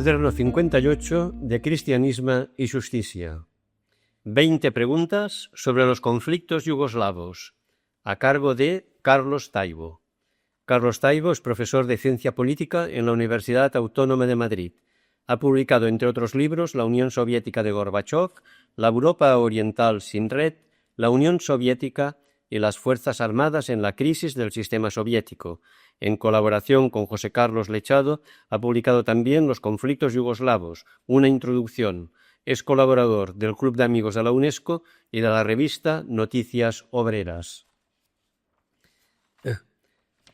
Quaderno 58 de Cristianisme y Justicia. 20 preguntas sobre los conflictos yugoslavos, a cargo de Carlos Taibo. Carlos Taibo es profesor de Ciencia Política en la Universidad Autónoma de Madrid. Ha publicado, entre otros libros, La Unión Soviética de Gorbachov, La Europa Oriental sin red, La Unión Soviética y las Fuerzas Armadas en la crisis del sistema soviético. En colaboración con José Carlos Lechado, ha publicado también Los conflictos yugoslavos, una introducción. Es colaborador del Club de Amigos de la UNESCO y de la revista Noticias Obreras.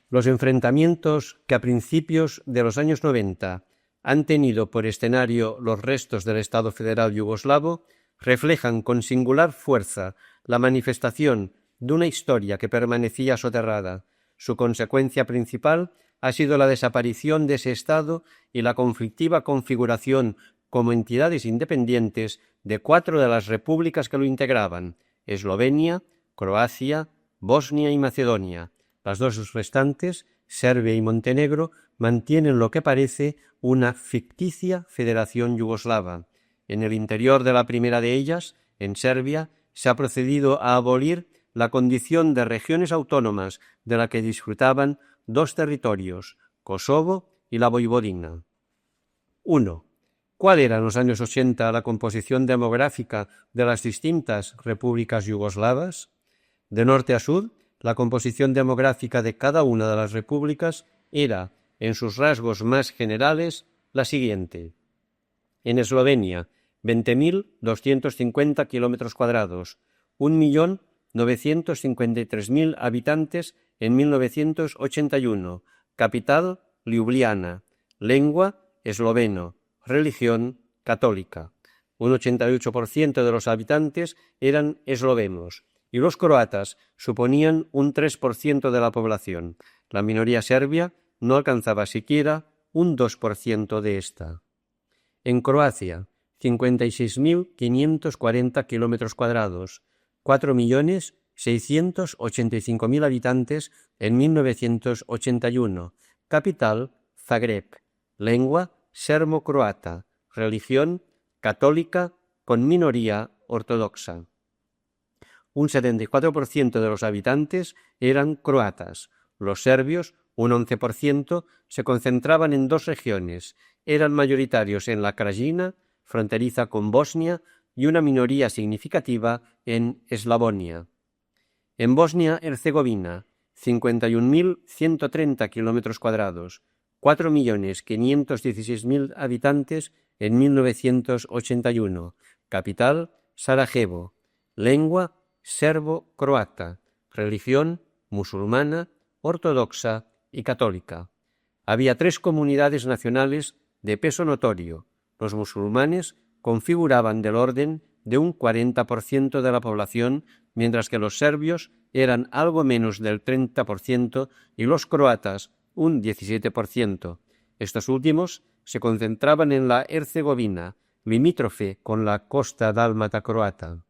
Los enfrentamientos que a principios de los años 90 han tenido por escenario los restos del Estado federal yugoslavo reflejan con singular fuerza la manifestación de una historia que permanecía soterrada. Su consecuencia principal ha sido la desaparición de ese Estado y la conflictiva configuración como entidades independientes de 4 de las repúblicas que lo integraban: Eslovenia, Croacia, Bosnia y Macedonia. Las 2 restantes, Serbia y Montenegro, mantienen lo que parece una ficticia federación yugoslava. En el interior de la primera de ellas, en Serbia, se ha procedido a abolir la condición de regiones autónomas de la que disfrutaban 2 territorios, Kosovo y la Voivodina. 1. ¿Cuál era en los años 80 la composición demográfica de las distintas repúblicas yugoslavas? De norte a sur, la composición demográfica de cada una de las repúblicas era, en sus rasgos más generales, la siguiente. En Eslovenia, 20.250 kilómetros cuadrados, 1.953.000 habitantes en 1981, capital Ljubljana, lengua esloveno, religión católica. Un 88% de los habitantes eran eslovenos y los croatas suponían un 3% de la población. La minoría serbia no alcanzaba siquiera un 2% de esta. En Croacia, 56.540 kilómetros cuadrados, 4.685.000 habitantes en 1981, capital Zagreb, lengua serbo-croata, religión católica con minoría ortodoxa. Un 74% de los habitantes eran croatas. Los serbios, un 11%, se concentraban en 2 regiones. Eran mayoritarios en la Krajina, fronteriza con Bosnia, y una minoría significativa en Eslavonia. En Bosnia-Herzegovina, 51.130 kilómetros cuadrados, 4.516.000 habitantes en 1981, capital Sarajevo, lengua serbo-croata, religión musulmana, ortodoxa y católica. Había 3 comunidades nacionales de peso notorio. Los musulmanes configuraban del orden de un 40% de la población, mientras que los serbios eran algo menos del 30% y los croatas un 17%. Estos últimos se concentraban en la Herzegovina, limítrofe con la costa dálmata croata.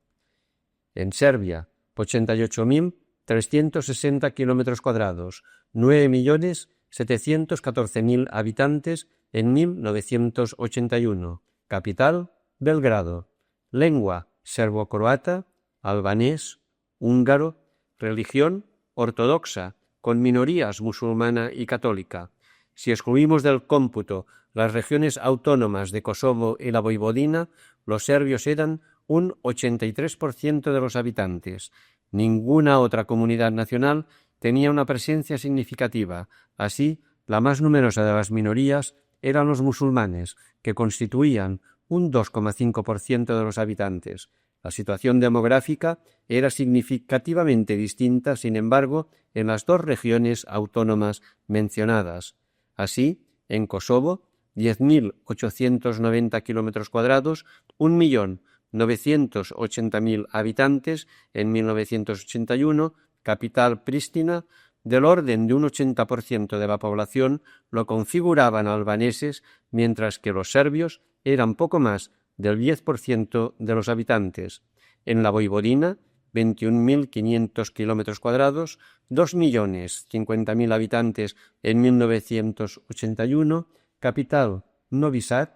En Serbia, 88.360 kilómetros cuadrados, 9.714.000 habitantes en 1981, capital Belgrado, lengua serbo-croata, albanés, húngaro, religión ortodoxa, con minorías musulmana y católica. Si excluimos del cómputo las regiones autónomas de Kosovo y la Voivodina, los serbios eran un 83% de los habitantes. Ninguna otra comunidad nacional tenía una presencia significativa. Así, la más numerosa de las minorías eran los musulmanes, que constituían un 2,5% de los habitantes. La situación demográfica era significativamente distinta, sin embargo, en las 2 regiones autónomas mencionadas. Así, en Kosovo, 10.890 kilómetros cuadrados, 1.980.000 habitantes en 1981, capital Pristina, del orden de un 80% de la población lo configuraban albaneses, mientras que los serbios eran poco más del 10% de los habitantes. En la Voivodina, 21.500 kilómetros cuadrados, 2.050.000 habitantes en 1981, capital Novi Sad,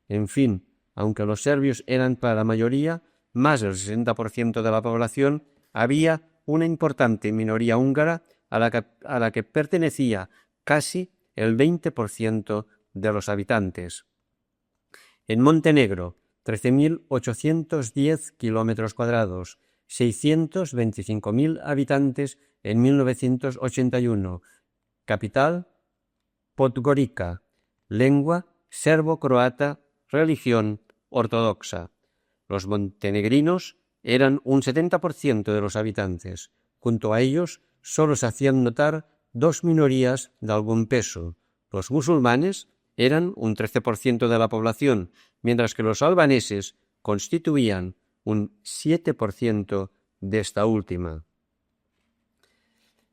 En fin, aunque los serbios eran para la mayoría, más del 60% de la población, había una importante minoría húngara a la que pertenecía casi el 20% de los habitantes. En Montenegro, 13.810 kilómetros cuadrados, 625.000 habitantes en 1981. Capital, Podgorica. Lengua, serbo-croata. Religión, ortodoxa. Los montenegrinos eran un 70% de los habitantes. Junto a ellos, solo se hacían notar dos minorías de algún peso. Los musulmanes eran un 13% de la población, mientras que los albaneses constituían un 7% de esta última.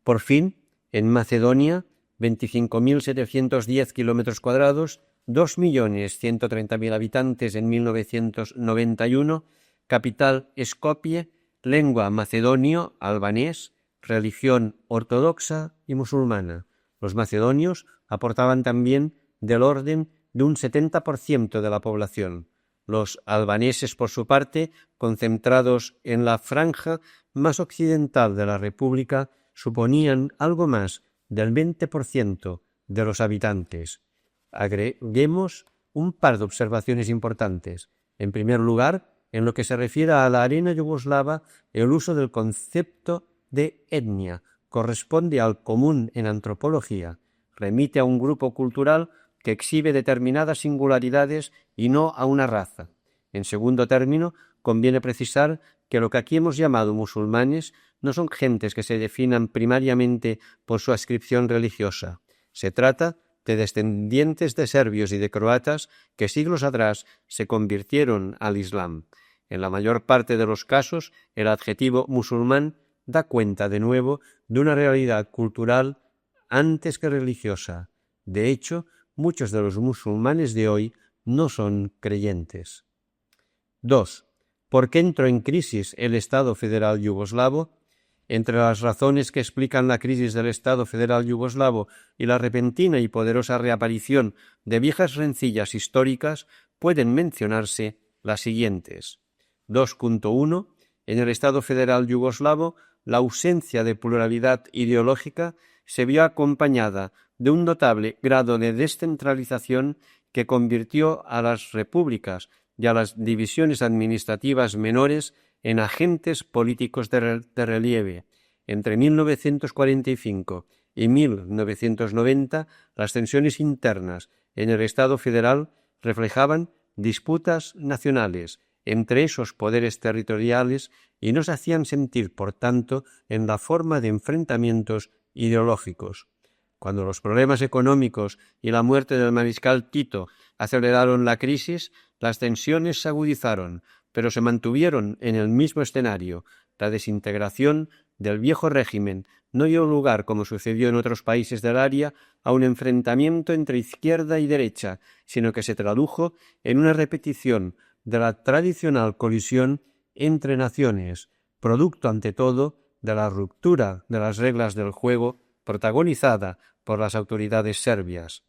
Por fin, en Macedonia, 25.710 kilómetros cuadrados, 2.130.000 habitantes en 1991, capital Skopje, lengua macedonio, albanés, religión ortodoxa y musulmana. Los macedonios aportaban también del orden de un 70% de la población. Los albaneses, por su parte, concentrados en la franja más occidental de la República, suponían algo más del 20% de los habitantes. Agreguemos un par de observaciones importantes. En primer lugar, en lo que se refiere a la arena yugoslava, el uso del concepto de etnia corresponde al común en antropología, remite a un grupo cultural que exhibe determinadas singularidades y no a una raza. En segundo término, conviene precisar que lo que aquí hemos llamado musulmanes no son gentes que se definan primariamente por su adscripción religiosa. Se trata de descendientes de serbios y de croatas que siglos atrás se convirtieron al Islam. En la mayor parte de los casos, el adjetivo musulmán da cuenta de nuevo de una realidad cultural antes que religiosa. De hecho, muchos de los musulmanes de hoy no son creyentes. 2. ¿Por qué entró en crisis el Estado federal yugoslavo? Entre las razones que explican la crisis del Estado federal yugoslavo y la repentina y poderosa reaparición de viejas rencillas históricas pueden mencionarse las siguientes. 2.1. En el Estado federal yugoslavo, la ausencia de pluralidad ideológica se vio acompañada de un notable grado de descentralización que convirtió a las repúblicas y a las divisiones administrativas menores en agentes políticos de relieve. Entre 1945 y 1990, las tensiones internas en el Estado federal reflejaban disputas nacionales entre esos poderes territoriales y no se hacían sentir, por tanto, en la forma de enfrentamientos ideológicos. Cuando los problemas económicos y la muerte del mariscal Tito aceleraron la crisis, las tensiones se agudizaron, pero se mantuvieron en el mismo escenario. La desintegración del viejo régimen no dio lugar, como sucedió en otros países del área, a un enfrentamiento entre izquierda y derecha, sino que se tradujo en una repetición de la tradicional colisión entre naciones, producto ante todo de la ruptura de las reglas del juego protagonizada por las autoridades serbias.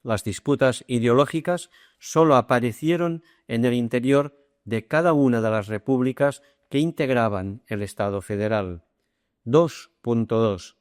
Las disputas ideológicas sólo aparecieron en el interior de cada una de las repúblicas que integraban el Estado federal. 2.2.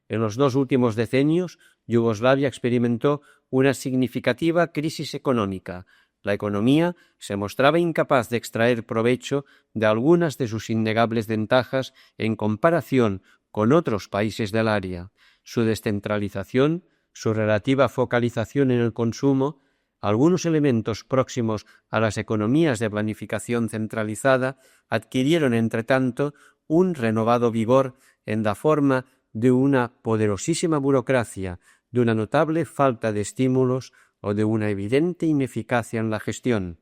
En los 2 últimos decenios, Yugoslavia experimentó una significativa crisis económica. La economía se mostraba incapaz de extraer provecho de algunas de sus innegables ventajas en comparación con otros países del área. Su descentralización, su relativa focalización en el consumo, algunos elementos próximos a las economías de planificación centralizada adquirieron, entretanto, un renovado vigor en la forma de una poderosísima burocracia, de una notable falta de estímulos o de una evidente ineficacia en la gestión.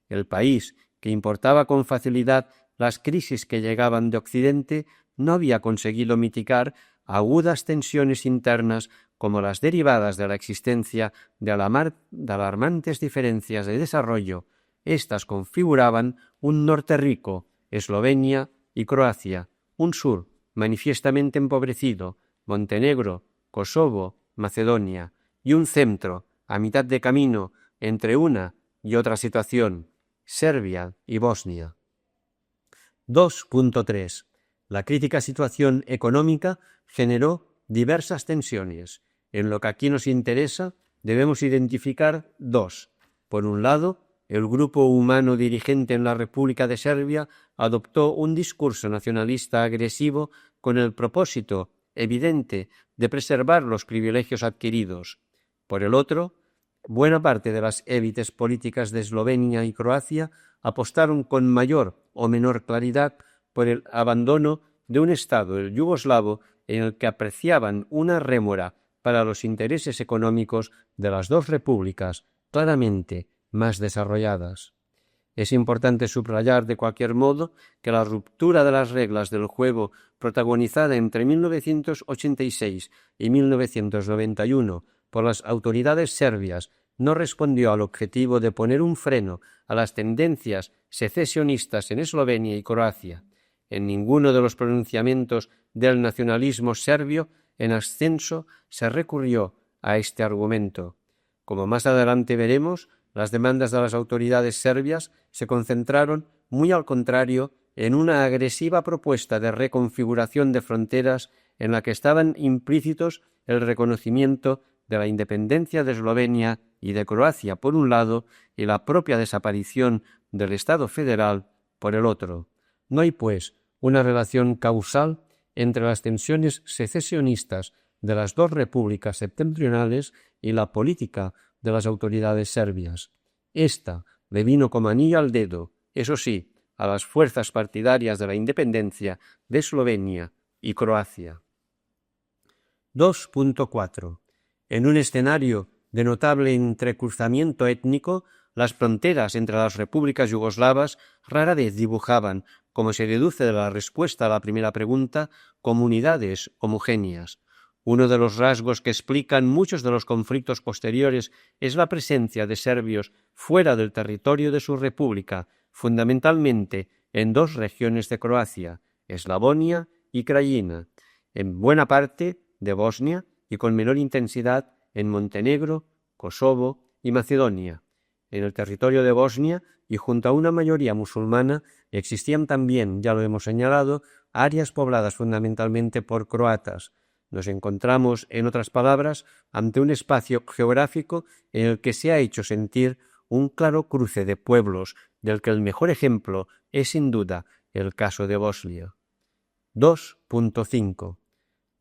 El país, que importaba con facilidad las crisis que llegaban de Occidente, no había conseguido mitigar agudas tensiones internas como las derivadas de la existencia de alarmantes diferencias de desarrollo. Estas configuraban un norte rico, Eslovenia y Croacia, un sur manifiestamente empobrecido, Montenegro, Kosovo, Macedonia, y un centro, a mitad de camino, entre una y otra situación, Serbia y Bosnia. 2.3. La crítica situación económica generó diversas tensiones. En lo que aquí nos interesa, debemos identificar dos. Por un lado, el grupo humano dirigente en la República de Serbia adoptó un discurso nacionalista agresivo con el propósito evidente de preservar los privilegios adquiridos. Por el otro, buena parte de las élites políticas de Eslovenia y Croacia apostaron con mayor o menor claridad por el abandono de un Estado, el yugoslavo, en el que apreciaban una rémora para los intereses económicos de las dos repúblicas claramente más desarrolladas. Es importante subrayar de cualquier modo que la ruptura de las reglas del juego protagonizada entre 1986 y 1991 por las autoridades serbias no respondió al objetivo de poner un freno a las tendencias secesionistas en Eslovenia y Croacia. En ninguno de los pronunciamientos del nacionalismo serbio en ascenso se recurrió a este argumento. Como más adelante veremos, las demandas de las autoridades serbias se concentraron, muy al contrario, en una agresiva propuesta de reconfiguración de fronteras en la que estaban implícitos el reconocimiento de la independencia de Eslovenia y de Croacia por un lado y la propia desaparición del Estado federal por el otro. No hay, pues, una relación causal entre las tensiones secesionistas de las dos repúblicas septentrionales y la política de las autoridades serbias. Esta le vino como anillo al dedo, eso sí, a las fuerzas partidarias de la independencia de Eslovenia y Croacia. 2.4. En un escenario de notable entrecruzamiento étnico, las fronteras entre las repúblicas yugoslavas rara vez dibujaban, como se deduce de la respuesta a la primera pregunta, comunidades homogéneas. Uno de los rasgos que explican muchos de los conflictos posteriores es la presencia de serbios fuera del territorio de su república, fundamentalmente en dos regiones de Croacia, Eslavonia y Krajina, en buena parte de Bosnia y con menor intensidad en Montenegro, Kosovo y Macedonia. En el territorio de Bosnia y junto a una mayoría musulmana existían también, ya lo hemos señalado, áreas pobladas fundamentalmente por croatas. Nos encontramos, en otras palabras, ante un espacio geográfico en el que se ha hecho sentir un claro cruce de pueblos, del que el mejor ejemplo es sin duda el caso de Bosnia. 2.5.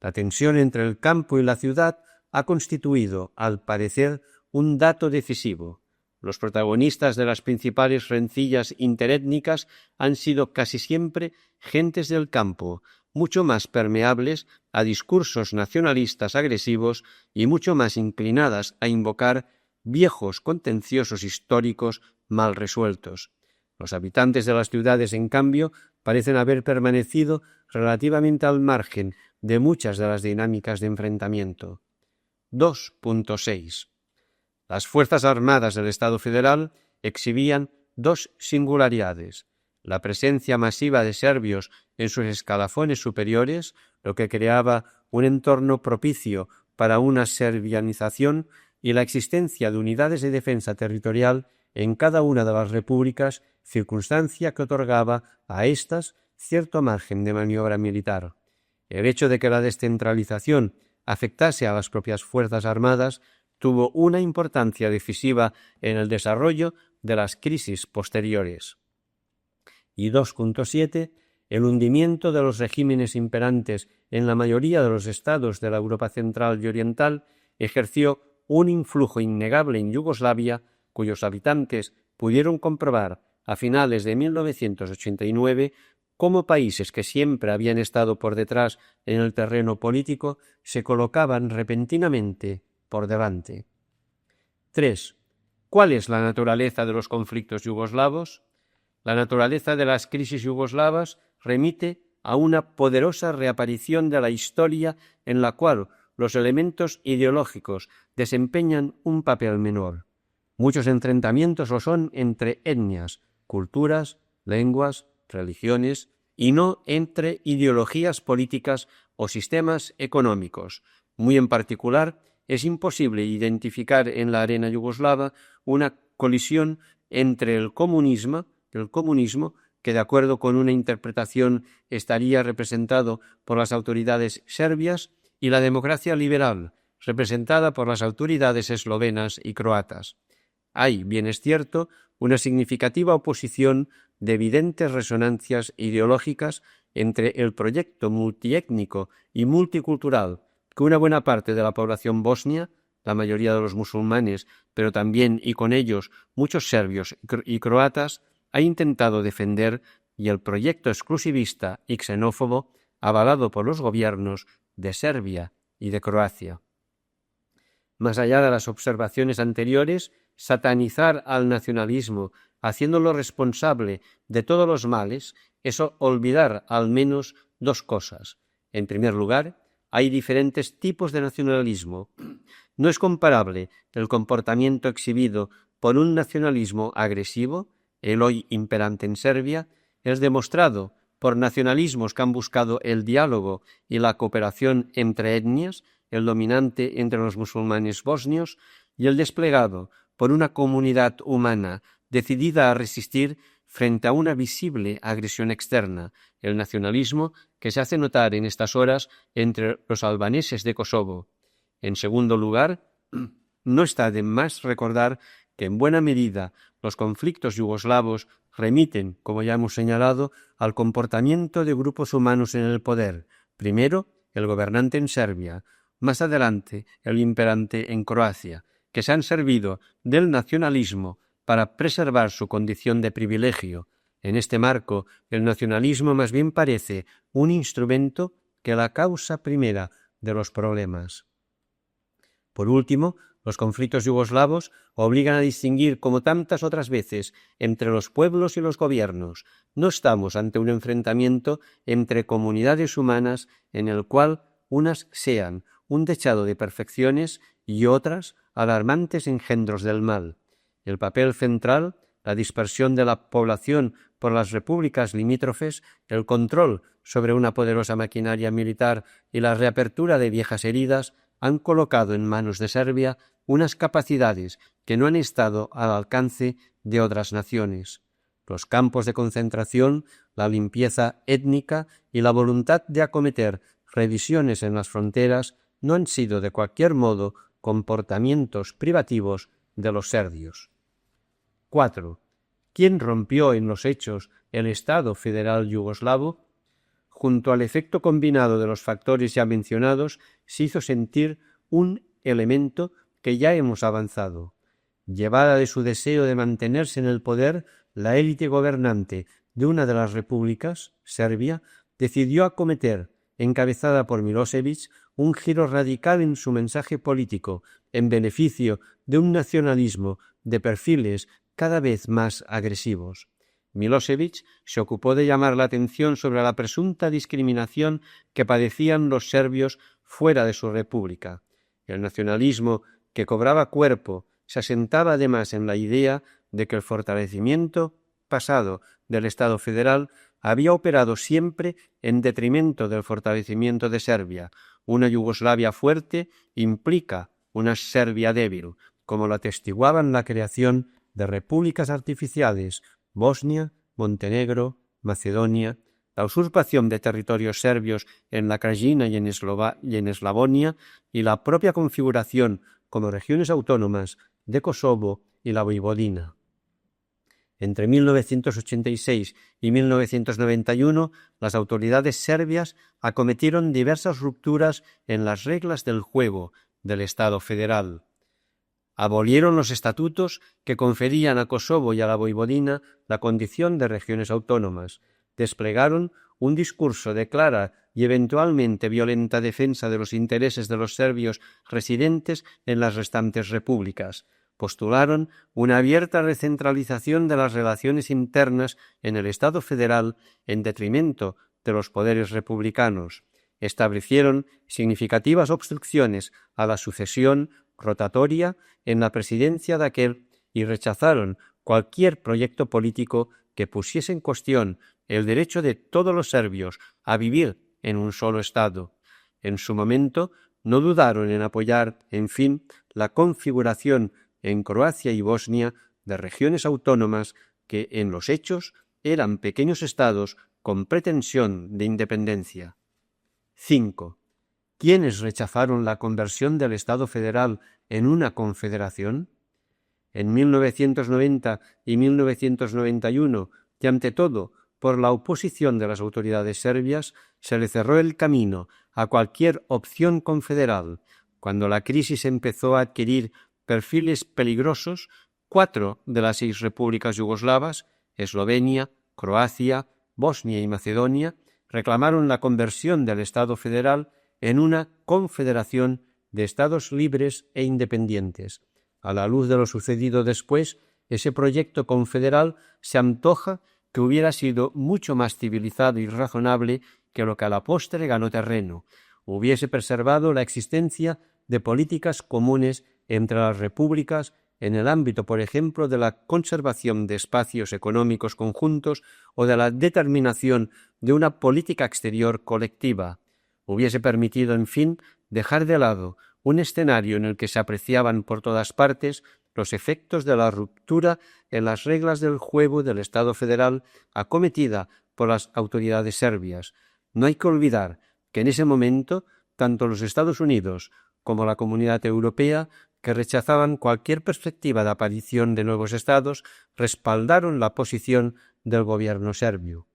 La tensión entre el campo y la ciudad ha constituido, al parecer, un dato decisivo. Los protagonistas de las principales rencillas interétnicas han sido casi siempre gentes del campo, mucho más permeables a discursos nacionalistas agresivos y mucho más inclinadas a invocar viejos contenciosos históricos mal resueltos. Los habitantes de las ciudades, en cambio, parecen haber permanecido relativamente al margen de muchas de las dinámicas de enfrentamiento. 2.6. Las Fuerzas Armadas del Estado Federal exhibían dos singularidades: la presencia masiva de serbios en sus escalafones superiores, lo que creaba un entorno propicio para una serbianización, y la existencia de unidades de defensa territorial en cada una de las repúblicas, circunstancia que otorgaba a éstas cierto margen de maniobra militar. El hecho de que la descentralización afectase a las propias Fuerzas Armadas tuvo una importancia decisiva en el desarrollo de las crisis posteriores. Y 2.7. El hundimiento de los regímenes imperantes en la mayoría de los estados de la Europa central y oriental ejerció un influjo innegable en Yugoslavia, cuyos habitantes pudieron comprobar a finales de 1989 cómo países que siempre habían estado por detrás en el terreno político se colocaban repentinamente por delante. 3. ¿Cuál es la naturaleza de los conflictos yugoslavos? La naturaleza de las crisis yugoslavas remite a una poderosa reaparición de la historia en la cual los elementos ideológicos desempeñan un papel menor. Muchos enfrentamientos lo son entre etnias, culturas, lenguas, religiones, y no entre ideologías políticas o sistemas económicos. Muy en particular, es imposible identificar en la arena yugoslava una colisión entre el comunismo, que de acuerdo con una interpretación estaría representado por las autoridades serbias, y la democracia liberal, representada por las autoridades eslovenas y croatas. Hay, bien es cierto, una significativa oposición de evidentes resonancias ideológicas entre el proyecto multiétnico y multicultural que una buena parte de la población bosnia, la mayoría de los musulmanes, pero también y con ellos muchos serbios y croatas, ha intentado defender, y el proyecto exclusivista y xenófobo avalado por los gobiernos de Serbia y de Croacia. Más allá de las observaciones anteriores, satanizar al nacionalismo, haciéndolo responsable de todos los males, es olvidar al menos dos cosas. En primer lugar, hay diferentes tipos de nacionalismo. No es comparable el comportamiento exhibido por un nacionalismo agresivo, el hoy imperante en Serbia, es demostrado por nacionalismos que han buscado el diálogo y la cooperación entre etnias, el dominante entre los musulmanes bosnios, y el desplegado por una comunidad humana decidida a resistir frente a una visible agresión externa, el nacionalismo que se hace notar en estas horas entre los albaneses de Kosovo. En segundo lugar, no está de más recordar que en buena medida los conflictos yugoslavos remiten, como ya hemos señalado, al comportamiento de grupos humanos en el poder, primero el gobernante en Serbia, más adelante el imperante en Croacia, que se han servido del nacionalismo para preservar su condición de privilegio. En este marco, el nacionalismo más bien parece un instrumento que la causa primera de los problemas. Por último, los conflictos yugoslavos obligan a distinguir, como tantas otras veces, entre los pueblos y los gobiernos. No estamos ante un enfrentamiento entre comunidades humanas en el cual unas sean un dechado de perfecciones y otras alarmantes engendros del mal. El papel central, la dispersión de la población por las repúblicas limítrofes, el control sobre una poderosa maquinaria militar y la reapertura de viejas heridas han colocado en manos de Serbia unas capacidades que no han estado al alcance de otras naciones. Los campos de concentración, la limpieza étnica y la voluntad de acometer revisiones en las fronteras no han sido de cualquier modo comportamientos privativos de los serbios. 4. ¿Quién rompió en los hechos el Estado federal yugoslavo? Junto al efecto combinado de los factores ya mencionados, se hizo sentir un elemento que ya hemos avanzado. Llevada de su deseo de mantenerse en el poder, la élite gobernante de una de las repúblicas, Serbia, decidió acometer, encabezada por Milosevic, un giro radical en su mensaje político en beneficio de un nacionalismo de perfiles cada vez más agresivos. Milosevic se ocupó de llamar la atención sobre la presunta discriminación que padecían los serbios fuera de su república. El nacionalismo que cobraba cuerpo se asentaba además en la idea de que el fortalecimiento pasado del Estado federal había operado siempre en detrimento del fortalecimiento de Serbia. Una Yugoslavia fuerte implica una Serbia débil, como lo atestiguaban la creación de repúblicas artificiales, Bosnia, Montenegro, Macedonia, la usurpación de territorios serbios en la Krajina y en Eslavonia, y la propia configuración como regiones autónomas de Kosovo y la Voivodina. Entre 1986 y 1991, las autoridades serbias acometieron diversas rupturas en las reglas del juego del Estado federal. Abolieron los estatutos que conferían a Kosovo y a la Voivodina la condición de regiones autónomas. Desplegaron un discurso de clara y eventualmente violenta defensa de los intereses de los serbios residentes en las restantes repúblicas. Postularon una abierta recentralización de las relaciones internas en el Estado federal en detrimento de los poderes republicanos. Establecieron significativas obstrucciones a la sucesión rotatoria en la presidencia de aquel y rechazaron cualquier proyecto político que pusiese en cuestión el derecho de todos los serbios a vivir en un solo Estado. En su momento no dudaron en apoyar, en fin, la configuración en Croacia y Bosnia de regiones autónomas que, en los hechos, eran pequeños estados con pretensión de independencia. 5. ¿Quiénes rechazaron la conversión del Estado federal en una confederación? En 1990 y 1991, y ante todo por la oposición de las autoridades serbias, se le cerró el camino a cualquier opción confederal. Cuando la crisis empezó a adquirir perfiles peligrosos, 4 de las 6 repúblicas yugoslavas, Eslovenia, Croacia, Bosnia y Macedonia, reclamaron la conversión del Estado federal en una confederación de estados libres e independientes. A la luz de lo sucedido después, ese proyecto confederal se antoja que hubiera sido mucho más civilizado y razonable que lo que a la postre ganó terreno. Hubiese preservado la existencia de políticas comunes entre las repúblicas en el ámbito, por ejemplo, de la conservación de espacios económicos conjuntos o de la determinación de una política exterior colectiva. Hubiese permitido, en fin, dejar de lado un escenario en el que se apreciaban por todas partes los efectos de la ruptura en las reglas del juego del Estado federal acometida por las autoridades serbias. No hay que olvidar que en ese momento tanto los Estados Unidos como la Comunidad Europea, que rechazaban cualquier perspectiva de aparición de nuevos estados, respaldaron la posición del gobierno serbio.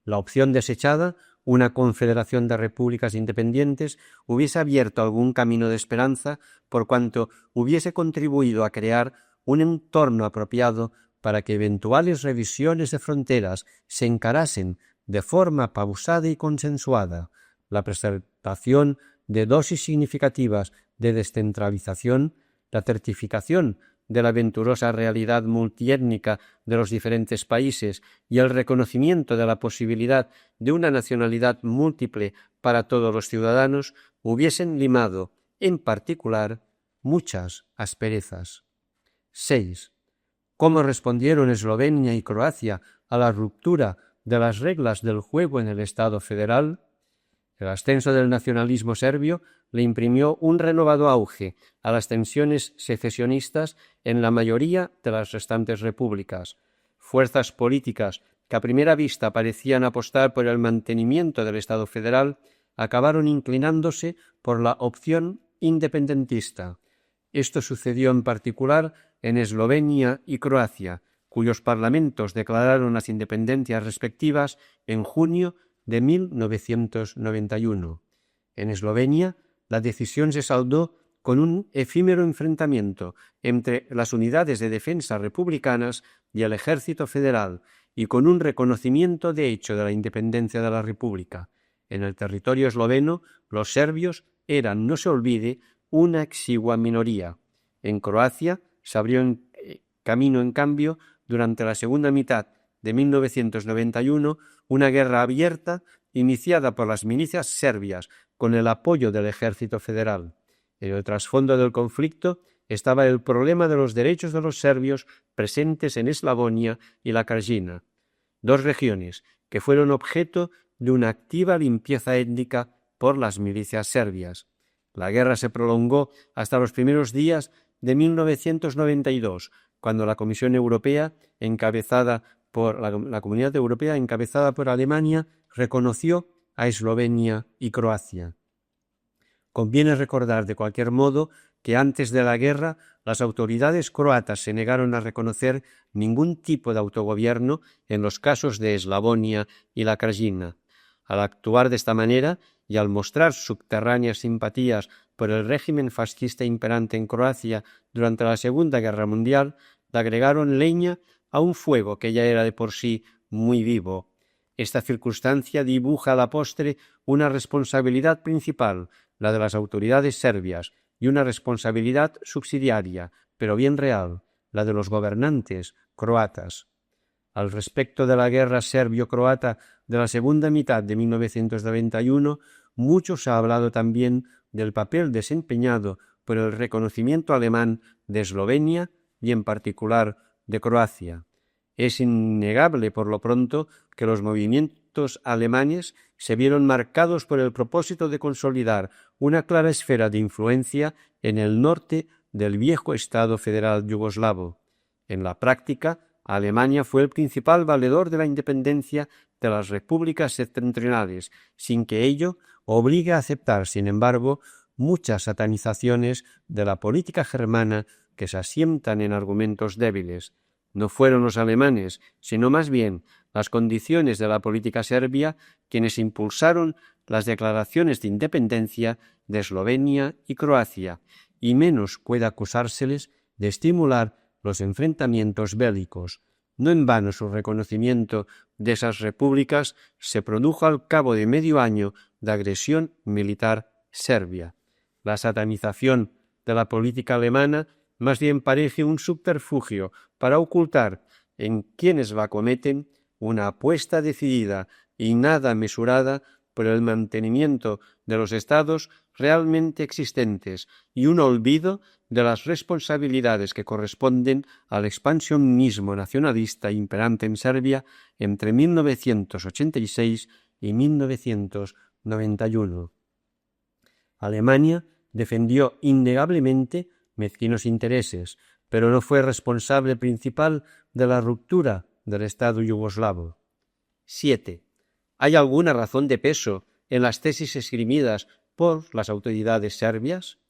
La opción desechada, una confederación de repúblicas independientes, hubiese abierto algún camino de esperanza por cuanto hubiese contribuido a crear un entorno apropiado para que eventuales revisiones de fronteras se encarasen de forma pausada y consensuada. La presentación de dosis significativas de descentralización, la certificación de la venturosa realidad multiétnica de los diferentes países y el reconocimiento de la posibilidad de una nacionalidad múltiple para todos los ciudadanos hubiesen limado, en particular, muchas asperezas. 6. ¿Cómo respondieron Eslovenia y Croacia a la ruptura de las reglas del juego en el Estado federal? El ascenso del nacionalismo serbio le imprimió un renovado auge a las tensiones secesionistas en la mayoría de las restantes repúblicas. Fuerzas políticas que a primera vista parecían apostar por el mantenimiento del Estado federal acabaron inclinándose por la opción independentista. Esto sucedió en particular en Eslovenia y Croacia, cuyos parlamentos declararon las independencias respectivas en junio de 1991. En Eslovenia, la decisión se saldó con un efímero enfrentamiento entre las unidades de defensa republicanas y el ejército federal y con un reconocimiento de hecho de la independencia de la república. En el territorio esloveno, los serbios eran, no se olvide, una exigua minoría. En Croacia se abrió camino, en cambio, durante la segunda mitad de 1991, una guerra abierta iniciada por las milicias serbias con el apoyo del ejército federal. En el trasfondo del conflicto estaba el problema de los derechos de los serbios presentes en Eslavonia y la Krajina, dos regiones que fueron objeto de una activa limpieza étnica por las milicias serbias. La guerra se prolongó hasta los primeros días de 1992, cuando la Comisión Europea, encabezada por la Comunidad Europea, encabezada por Alemania, reconoció a Eslovenia y Croacia. Conviene recordar, de cualquier modo, que antes de la guerra las autoridades croatas se negaron a reconocer ningún tipo de autogobierno en los casos de Eslavonia y la Krajina. Al actuar de esta manera y al mostrar subterráneas simpatías por el régimen fascista imperante en Croacia durante la Segunda Guerra Mundial, le agregaron leña a un fuego que ya era de por sí muy vivo. Esta circunstancia dibuja a la postre una responsabilidad principal, la de las autoridades serbias, y una responsabilidad subsidiaria, pero bien real, la de los gobernantes croatas. Al respecto de la guerra serbio-croata de la segunda mitad de 1991, mucho se ha hablado también del papel desempeñado por el reconocimiento alemán de Eslovenia y en particular de Croacia. Es innegable, por lo pronto, que los movimientos alemanes se vieron marcados por el propósito de consolidar una clara esfera de influencia en el norte del viejo Estado federal yugoslavo. En la práctica, Alemania fue el principal valedor de la independencia de las repúblicas septentrionales, sin que ello obligue a aceptar, sin embargo, muchas satanizaciones de la política germana que se asientan en argumentos débiles. No fueron los alemanes, sino más bien las condiciones de la política serbia quienes impulsaron las declaraciones de independencia de Eslovenia y Croacia, y menos puede acusárseles de estimular los enfrentamientos bélicos. No en vano su reconocimiento de esas repúblicas se produjo al cabo de medio año de agresión militar serbia. La satanización de la política alemana más bien parece un subterfugio para ocultar en quienes la cometen una apuesta decidida y nada mesurada por el mantenimiento de los estados realmente existentes y un olvido de las responsabilidades que corresponden al expansionismo nacionalista imperante en Serbia entre 1986 y 1991. Alemania defendió innegablemente mezquinos intereses, pero no fue responsable principal de la ruptura del Estado yugoslavo. 7. ¿Hay alguna razón de peso en las tesis esgrimidas por las autoridades serbias?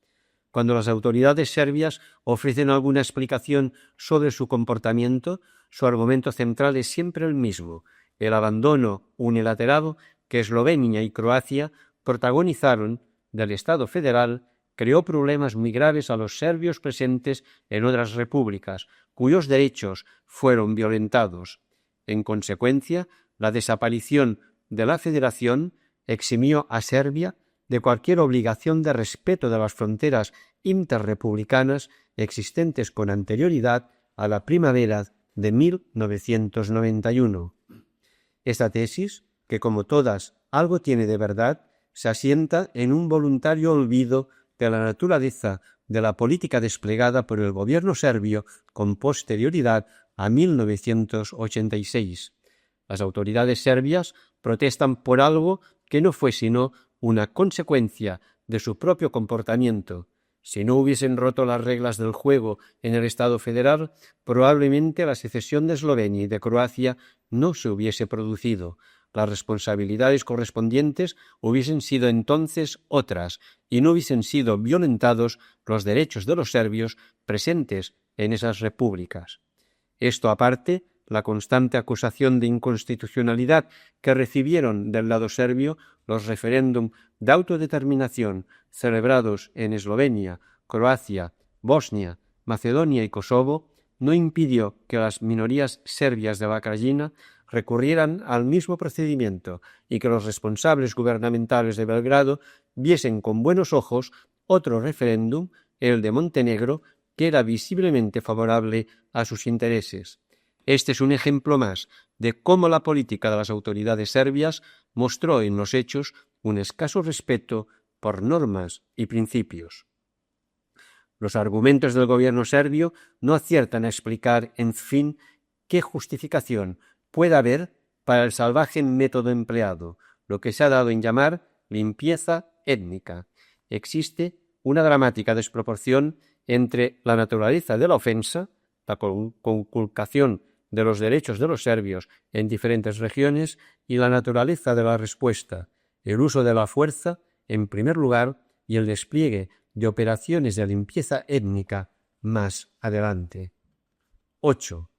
Cuando las autoridades serbias ofrecen alguna explicación sobre su comportamiento, su argumento central es siempre el mismo: el abandono unilateral que Eslovenia y Croacia protagonizaron del Estado federal creó problemas muy graves a los serbios presentes en otras repúblicas, cuyos derechos fueron violentados. En consecuencia, la desaparición de la federación eximió a Serbia de cualquier obligación de respeto de las fronteras interrepublicanas existentes con anterioridad a la primavera de 1991. Esta tesis, que como todas algo tiene de verdad, se asienta en un voluntario olvido de la naturaleza de la política desplegada por el gobierno serbio con posterioridad a 1986. Las autoridades serbias protestan por algo que no fue sino una consecuencia de su propio comportamiento. Si no hubiesen roto las reglas del juego en el Estado federal, probablemente la secesión de Eslovenia y de Croacia no se hubiese producido. Las responsabilidades correspondientes hubiesen sido entonces otras y no hubiesen sido violentados los derechos de los serbios presentes en esas repúblicas. Esto aparte, la constante acusación de inconstitucionalidad que recibieron del lado serbio los referéndum de autodeterminación celebrados en Eslovenia, Croacia, Bosnia, Macedonia y Kosovo, no impidió que las minorías serbias de la Krajina recurrieran al mismo procedimiento y que los responsables gubernamentales de Belgrado viesen con buenos ojos otro referéndum, el de Montenegro, que era visiblemente favorable a sus intereses. Este es un ejemplo más de cómo la política de las autoridades serbias mostró en los hechos un escaso respeto por normas y principios. Los argumentos del gobierno serbio no aciertan a explicar, en fin, qué justificación puede haber para el salvaje método empleado, lo que se ha dado en llamar limpieza étnica. Existe una dramática desproporción entre la naturaleza de la ofensa, la conculcación de los derechos de los serbios en diferentes regiones, y la naturaleza de la respuesta, el uso de la fuerza, en primer lugar, y el despliegue de operaciones de limpieza étnica más adelante. 8.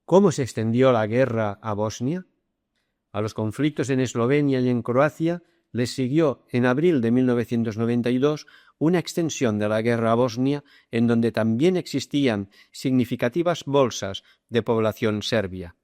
¿Cómo se extendió la guerra a Bosnia? A los conflictos en Eslovenia y en Croacia les siguió en abril de 1992 una extensión de la guerra a Bosnia en donde también existían significativas bolsas de población serbia.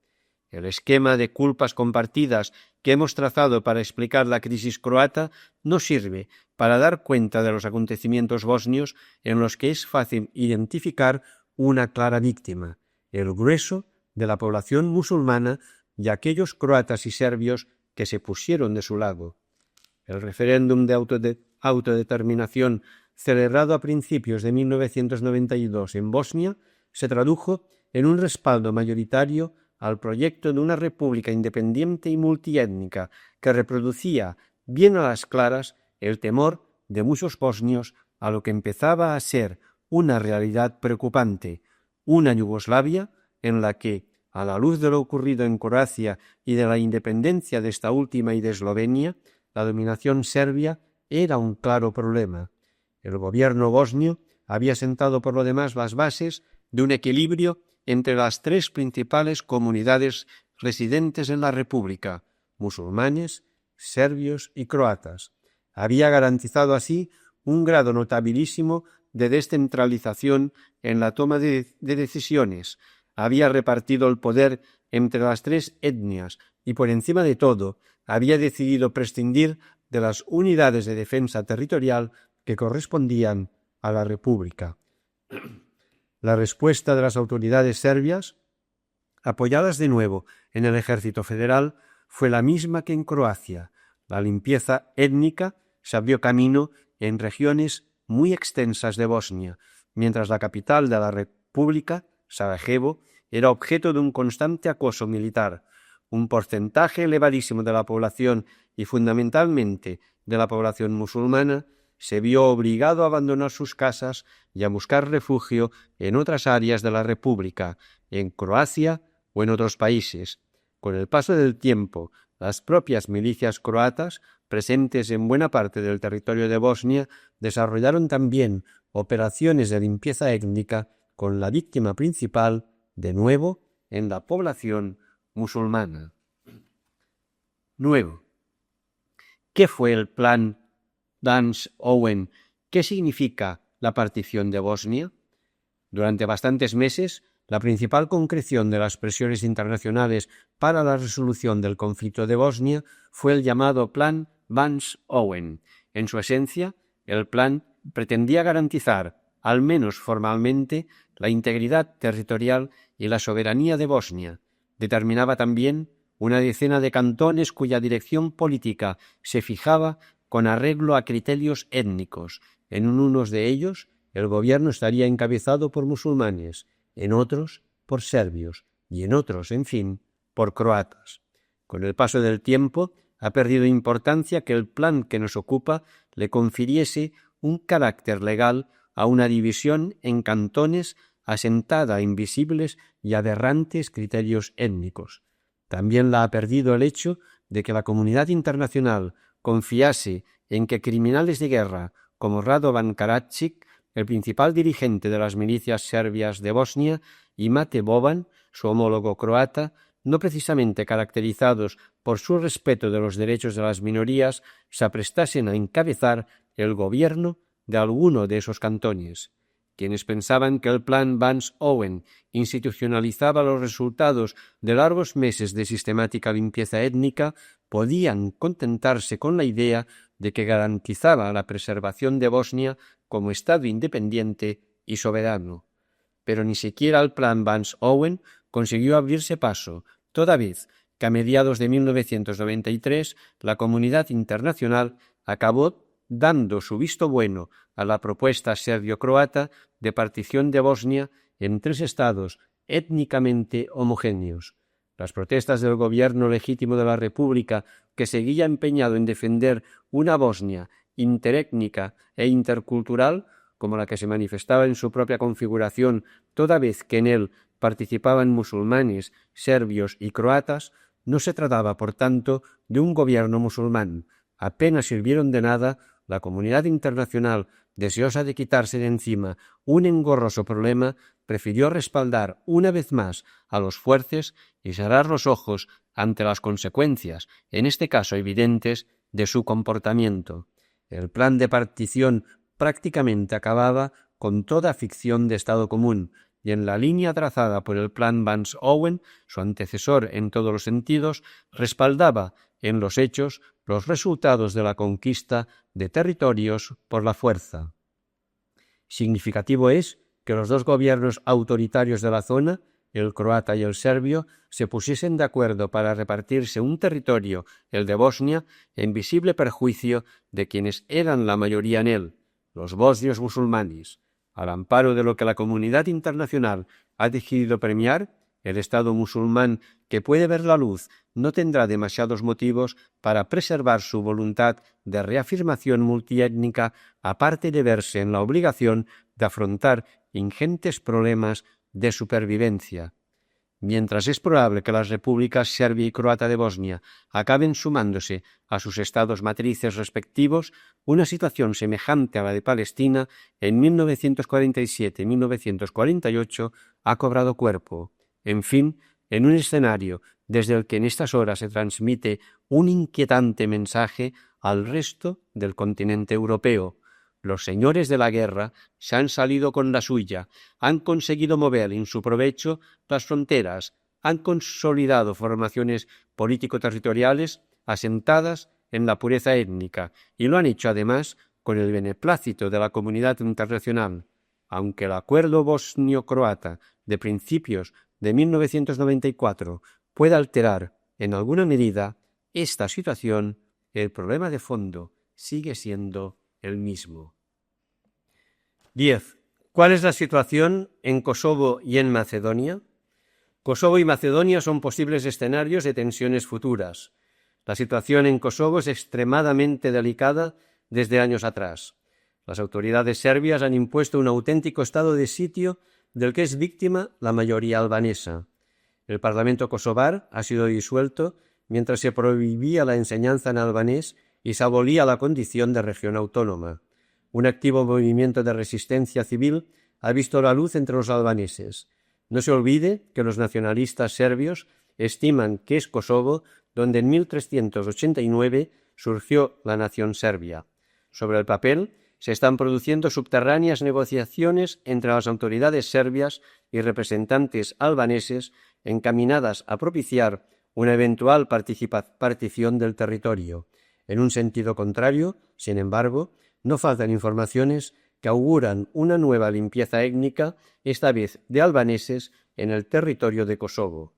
El esquema de culpas compartidas que hemos trazado para explicar la crisis croata no sirve para dar cuenta de los acontecimientos bosnios en los que es fácil identificar una clara víctima, el grueso de la población musulmana y aquellos croatas y serbios que se pusieron de su lado. El referéndum de autodeterminación celebrado a principios de 1992 en Bosnia se tradujo en un respaldo mayoritario al proyecto de una república independiente y multiétnica que reproducía bien a las claras el temor de muchos bosnios a lo que empezaba a ser una realidad preocupante, una Yugoslavia en la que, a la luz de lo ocurrido en Croacia y de la independencia de esta última y de Eslovenia, la dominación serbia era un claro problema. El gobierno bosnio había sentado por lo demás las bases de un equilibrio entre las tres principales comunidades residentes en la República, musulmanes, serbios y croatas. Había garantizado así un grado notabilísimo de descentralización en la toma de decisiones. Había repartido el poder entre las tres etnias y, por encima de todo, había decidido prescindir de las unidades de defensa territorial que correspondían a la República. La respuesta de las autoridades serbias, apoyadas de nuevo en el ejército federal, fue la misma que en Croacia. La limpieza étnica se abrió camino en regiones muy extensas de Bosnia, mientras la capital de la República, Sarajevo, era objeto de un constante acoso militar. Un porcentaje elevadísimo de la población y fundamentalmente de la población musulmana se vio obligado a abandonar sus casas y a buscar refugio en otras áreas de la República, en Croacia o en otros países. Con el paso del tiempo, las propias milicias croatas, presentes en buena parte del territorio de Bosnia, desarrollaron también operaciones de limpieza étnica con la víctima principal, de nuevo, en la población musulmana. Nuevo. ¿Qué fue el plan Vance-Owen? ¿Qué significa la partición de Bosnia? Durante bastantes meses, la principal concreción de las presiones internacionales para la resolución del conflicto de Bosnia fue el llamado Plan Vance-Owen. En su esencia, el plan pretendía garantizar, al menos formalmente, la integridad territorial y la soberanía de Bosnia. Determinaba también una decena de cantones cuya dirección política se fijaba con arreglo a criterios étnicos. En unos de ellos, el gobierno estaría encabezado por musulmanes, en otros por serbios y en otros, en fin, por croatas. Con el paso del tiempo, ha perdido importancia que el plan que nos ocupa le confiriese un carácter legal a una división en cantones asentada en visibles y aberrantes criterios étnicos. También la ha perdido el hecho de que la comunidad internacional confiase en que criminales de guerra como Radovan Karadzic, el principal dirigente de las milicias serbias de Bosnia, y Mate Boban, su homólogo croata, no precisamente caracterizados por su respeto de los derechos de las minorías, se aprestasen a encabezar el gobierno de alguno de esos cantones. Quienes pensaban que el plan Vance-Owen institucionalizaba los resultados de largos meses de sistemática limpieza étnica podían contentarse con la idea de que garantizaba la preservación de Bosnia como Estado independiente y soberano. Pero ni siquiera el plan Vance-Owen consiguió abrirse paso, toda vez que a mediados de 1993 la comunidad internacional acabó dando su visto bueno a la propuesta serbio-croata de partición de Bosnia en 3 estados étnicamente homogéneos. Las protestas del gobierno legítimo de la República, que seguía empeñado en defender una Bosnia interétnica e intercultural, como la que se manifestaba en su propia configuración, toda vez que en él participaban musulmanes, serbios y croatas, no se trataba, por tanto, de un gobierno musulmán. Apenas sirvieron de nada. La comunidad internacional, deseosa de quitarse de encima un engorroso problema, prefirió respaldar una vez más a los fuertes y cerrar los ojos ante las consecuencias, en este caso evidentes, de su comportamiento. El plan de partición prácticamente acababa con toda ficción de Estado común, y en la línea trazada por el plan Vance-Owen, su antecesor en todos los sentidos, respaldaba en los hechos los resultados de la conquista de territorios por la fuerza. Significativo es que los dos gobiernos autoritarios de la zona, el croata y el serbio, se pusiesen de acuerdo para repartirse un territorio, el de Bosnia, en visible perjuicio de quienes eran la mayoría en él, los bosnios musulmanes. Al amparo de lo que la comunidad internacional ha decidido premiar, el Estado musulmán que puede ver la luz no tendrá demasiados motivos para preservar su voluntad de reafirmación multiétnica, aparte de verse en la obligación de afrontar ingentes problemas de supervivencia. Mientras es probable que las repúblicas serbia y croata de Bosnia acaben sumándose a sus estados matrices respectivos, una situación semejante a la de Palestina en 1947 y 1948 ha cobrado cuerpo. En fin, en un escenario desde el que en estas horas se transmite un inquietante mensaje al resto del continente europeo. Los señores de la guerra se han salido con la suya, han conseguido mover en su provecho las fronteras, han consolidado formaciones político-territoriales asentadas en la pureza étnica y lo han hecho además con el beneplácito de la comunidad internacional. Aunque el acuerdo bosnio-croata de principios de 1994 pueda alterar en alguna medida esta situación, el problema de fondo sigue siendo el mismo. 10. ¿Cuál es la situación en Kosovo y en Macedonia? Kosovo y Macedonia son posibles escenarios de tensiones futuras. La situación en Kosovo es extremadamente delicada desde años atrás. Las autoridades serbias han impuesto un auténtico estado de sitio del que es víctima la mayoría albanesa. El Parlamento kosovar ha sido disuelto mientras se prohibía la enseñanza en albanés y se abolía la condición de región autónoma. Un activo movimiento de resistencia civil ha visto la luz entre los albaneses. No se olvide que los nacionalistas serbios estiman que es Kosovo donde en 1389 surgió la nación serbia. Sobre el papel se están produciendo subterráneas negociaciones entre las autoridades serbias y representantes albaneses encaminadas a propiciar una eventual partición del territorio. En un sentido contrario, sin embargo, no faltan informaciones que auguran una nueva limpieza étnica, esta vez de albaneses, en el territorio de Kosovo.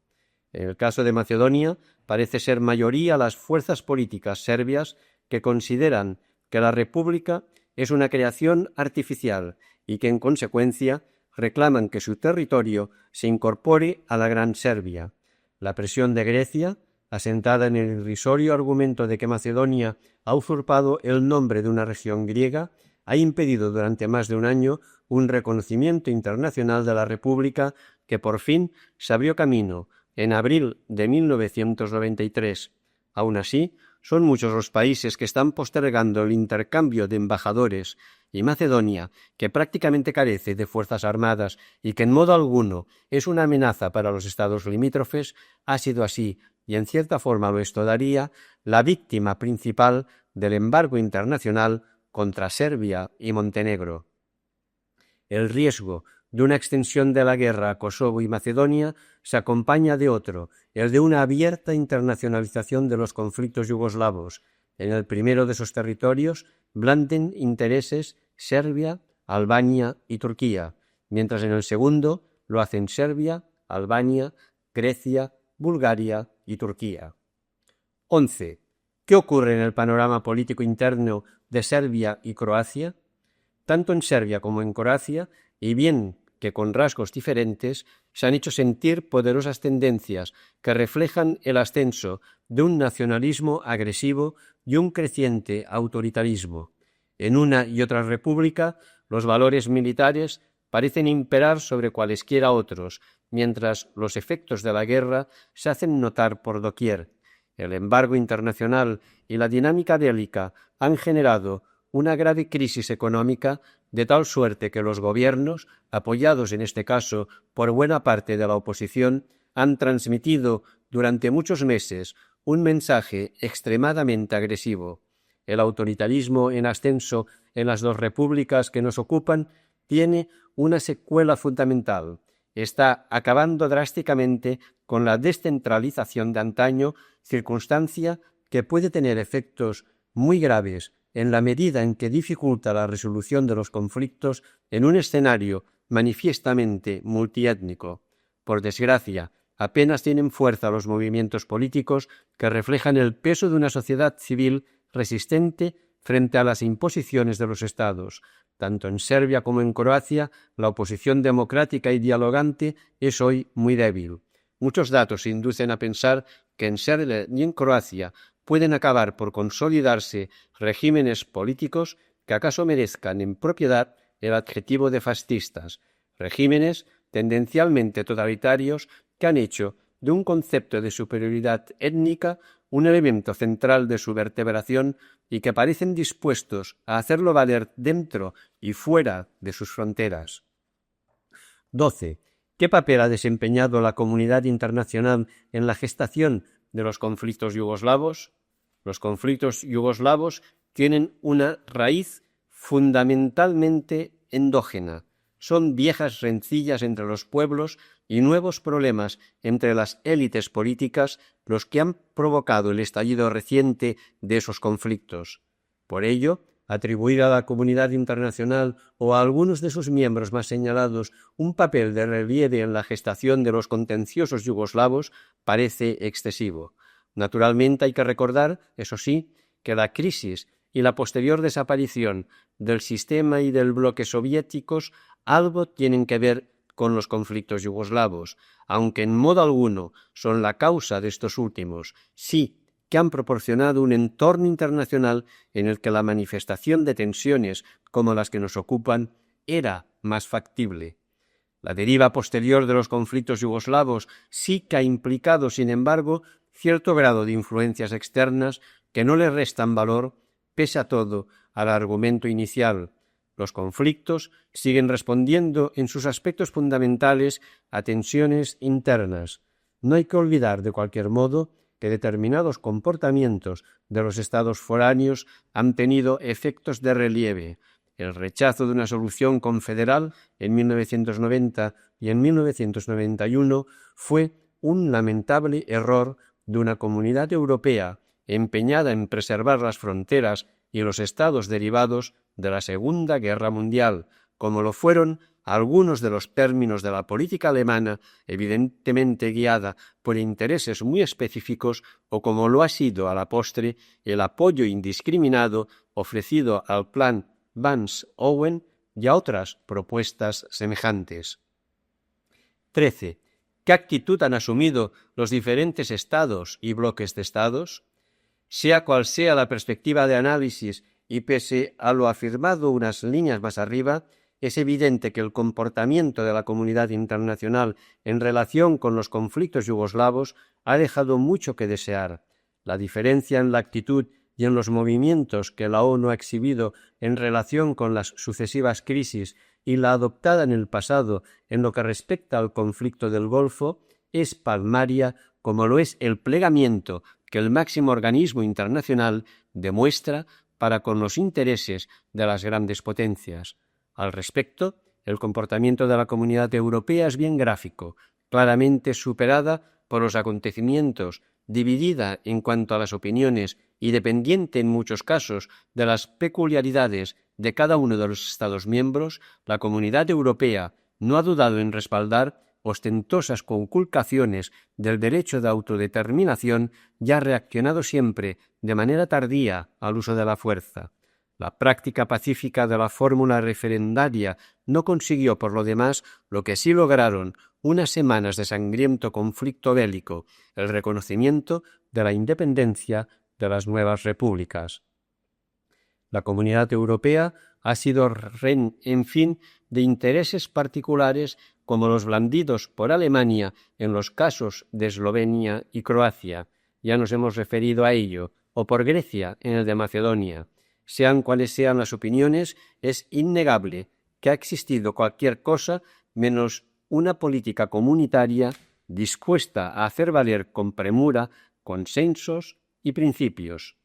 En el caso de Macedonia, parece ser mayoría las fuerzas políticas serbias que consideran que la república es una creación artificial y que, en consecuencia, reclaman que su territorio se incorpore a la Gran Serbia. La presión de Grecia, asentada en el irrisorio argumento de que Macedonia ha usurpado el nombre de una región griega, ha impedido durante más de un año un reconocimiento internacional de la República que por fin se abrió camino en abril de 1993. Aún así, son muchos los países que están postergando el intercambio de embajadores y Macedonia, que prácticamente carece de fuerzas armadas y que en modo alguno es una amenaza para los estados limítrofes, ha sido así, y en cierta forma lo es todavía, la víctima principal del embargo internacional contra Serbia y Montenegro. El riesgo de una extensión de la guerra a Kosovo y Macedonia se acompaña de otro, el de una abierta internacionalización de los conflictos yugoslavos. En el primero de esos territorios blanden intereses Serbia, Albania y Turquía, mientras en el segundo lo hacen Serbia, Albania, Grecia, Bulgaria y Turquía. 11. ¿Qué ocurre en el panorama político interno de Serbia y Croacia? Tanto en Serbia como en Croacia, y bien que con rasgos diferentes, se han hecho sentir poderosas tendencias que reflejan el ascenso de un nacionalismo agresivo y un creciente autoritarismo. En una y otra república, los valores militares parecen imperar sobre cualesquiera otros, mientras los efectos de la guerra se hacen notar por doquier. El embargo internacional y la dinámica bélica han generado una grave crisis económica, de tal suerte que los gobiernos, apoyados en este caso por buena parte de la oposición, han transmitido durante muchos meses un mensaje extremadamente agresivo. El autoritarismo en ascenso en las dos repúblicas que nos ocupan tiene una secuela fundamental. Está acabando drásticamente con la descentralización de antaño, circunstancia que puede tener efectos muy graves en la medida en que dificulta la resolución de los conflictos en un escenario manifiestamente multiétnico. Por desgracia, apenas tienen fuerza los movimientos políticos que reflejan el peso de una sociedad civil resistente frente a las imposiciones de los estados. Tanto en Serbia como en Croacia, la oposición democrática y dialogante es hoy muy débil. Muchos datos inducen a pensar que en Serbia y en Croacia pueden acabar por consolidarse regímenes políticos que acaso merezcan en propiedad el adjetivo de fascistas, regímenes tendencialmente totalitarios que han hecho de un concepto de superioridad étnica un elemento central de su vertebración y que parecen dispuestos a hacerlo valer dentro y fuera de sus fronteras. 12. ¿Qué papel ha desempeñado la comunidad internacional en la gestación de los conflictos yugoslavos? Los conflictos yugoslavos tienen una raíz fundamentalmente endógena. Son viejas rencillas entre los pueblos y nuevos problemas entre las élites políticas los que han provocado el estallido reciente de esos conflictos. Por ello, atribuir a la comunidad internacional o a algunos de sus miembros más señalados un papel de relieve en la gestación de los contenciosos yugoslavos parece excesivo. Naturalmente hay que recordar, eso sí, que la crisis y la posterior desaparición del sistema y del bloque soviéticos algo tienen que ver con los conflictos yugoslavos, aunque en modo alguno son la causa de estos últimos, sí que han proporcionado un entorno internacional en el que la manifestación de tensiones como las que nos ocupan era más factible. La deriva posterior de los conflictos yugoslavos sí que ha implicado, sin embargo, cierto grado de influencias externas que no le restan valor, pese a todo, al argumento inicial. Los conflictos siguen respondiendo en sus aspectos fundamentales a tensiones internas. No hay que olvidar, de cualquier modo, que determinados comportamientos de los estados foráneos han tenido efectos de relieve. El rechazo de una solución confederal en 1990 y en 1991 fue un lamentable error de una comunidad europea empeñada en preservar las fronteras y los estados derivados de la Segunda Guerra Mundial, como lo fueron algunos de los términos de la política alemana, evidentemente guiada por intereses muy específicos, o como lo ha sido a la postre el apoyo indiscriminado ofrecido al plan Vance-Owen y a otras propuestas semejantes. 13. ¿Qué actitud han asumido los diferentes estados y bloques de estados? Sea cual sea la perspectiva de análisis y pese a lo afirmado unas líneas más arriba, es evidente que el comportamiento de la comunidad internacional en relación con los conflictos yugoslavos ha dejado mucho que desear. La diferencia en la actitud y en los movimientos que la ONU ha exhibido en relación con las sucesivas crisis y la adoptada en el pasado en lo que respecta al conflicto del Golfo es palmaria, como lo es el plegamiento que el máximo organismo internacional demuestra para con los intereses de las grandes potencias. Al respecto, el comportamiento de la Comunidad Europea es bien gráfico, claramente superada por los acontecimientos, dividida en cuanto a las opiniones y dependiente en muchos casos de las peculiaridades de cada uno de los Estados miembros. La Comunidad Europea no ha dudado en respaldar ostentosas conculcaciones del derecho de autodeterminación y ha reaccionado siempre de manera tardía al uso de la fuerza. La práctica pacífica de la fórmula referendaria no consiguió, por lo demás, lo que sí lograron unas semanas de sangriento conflicto bélico, el reconocimiento de la independencia de las nuevas repúblicas. La Comunidad Europea ha sido rehén, en fin, de intereses particulares como los blandidos por Alemania en los casos de Eslovenia y Croacia, ya nos hemos referido a ello, o por Grecia en el de Macedonia. Sean cuales sean las opiniones, es innegable que ha existido cualquier cosa menos una política comunitaria dispuesta a hacer valer con premura consensos y principios.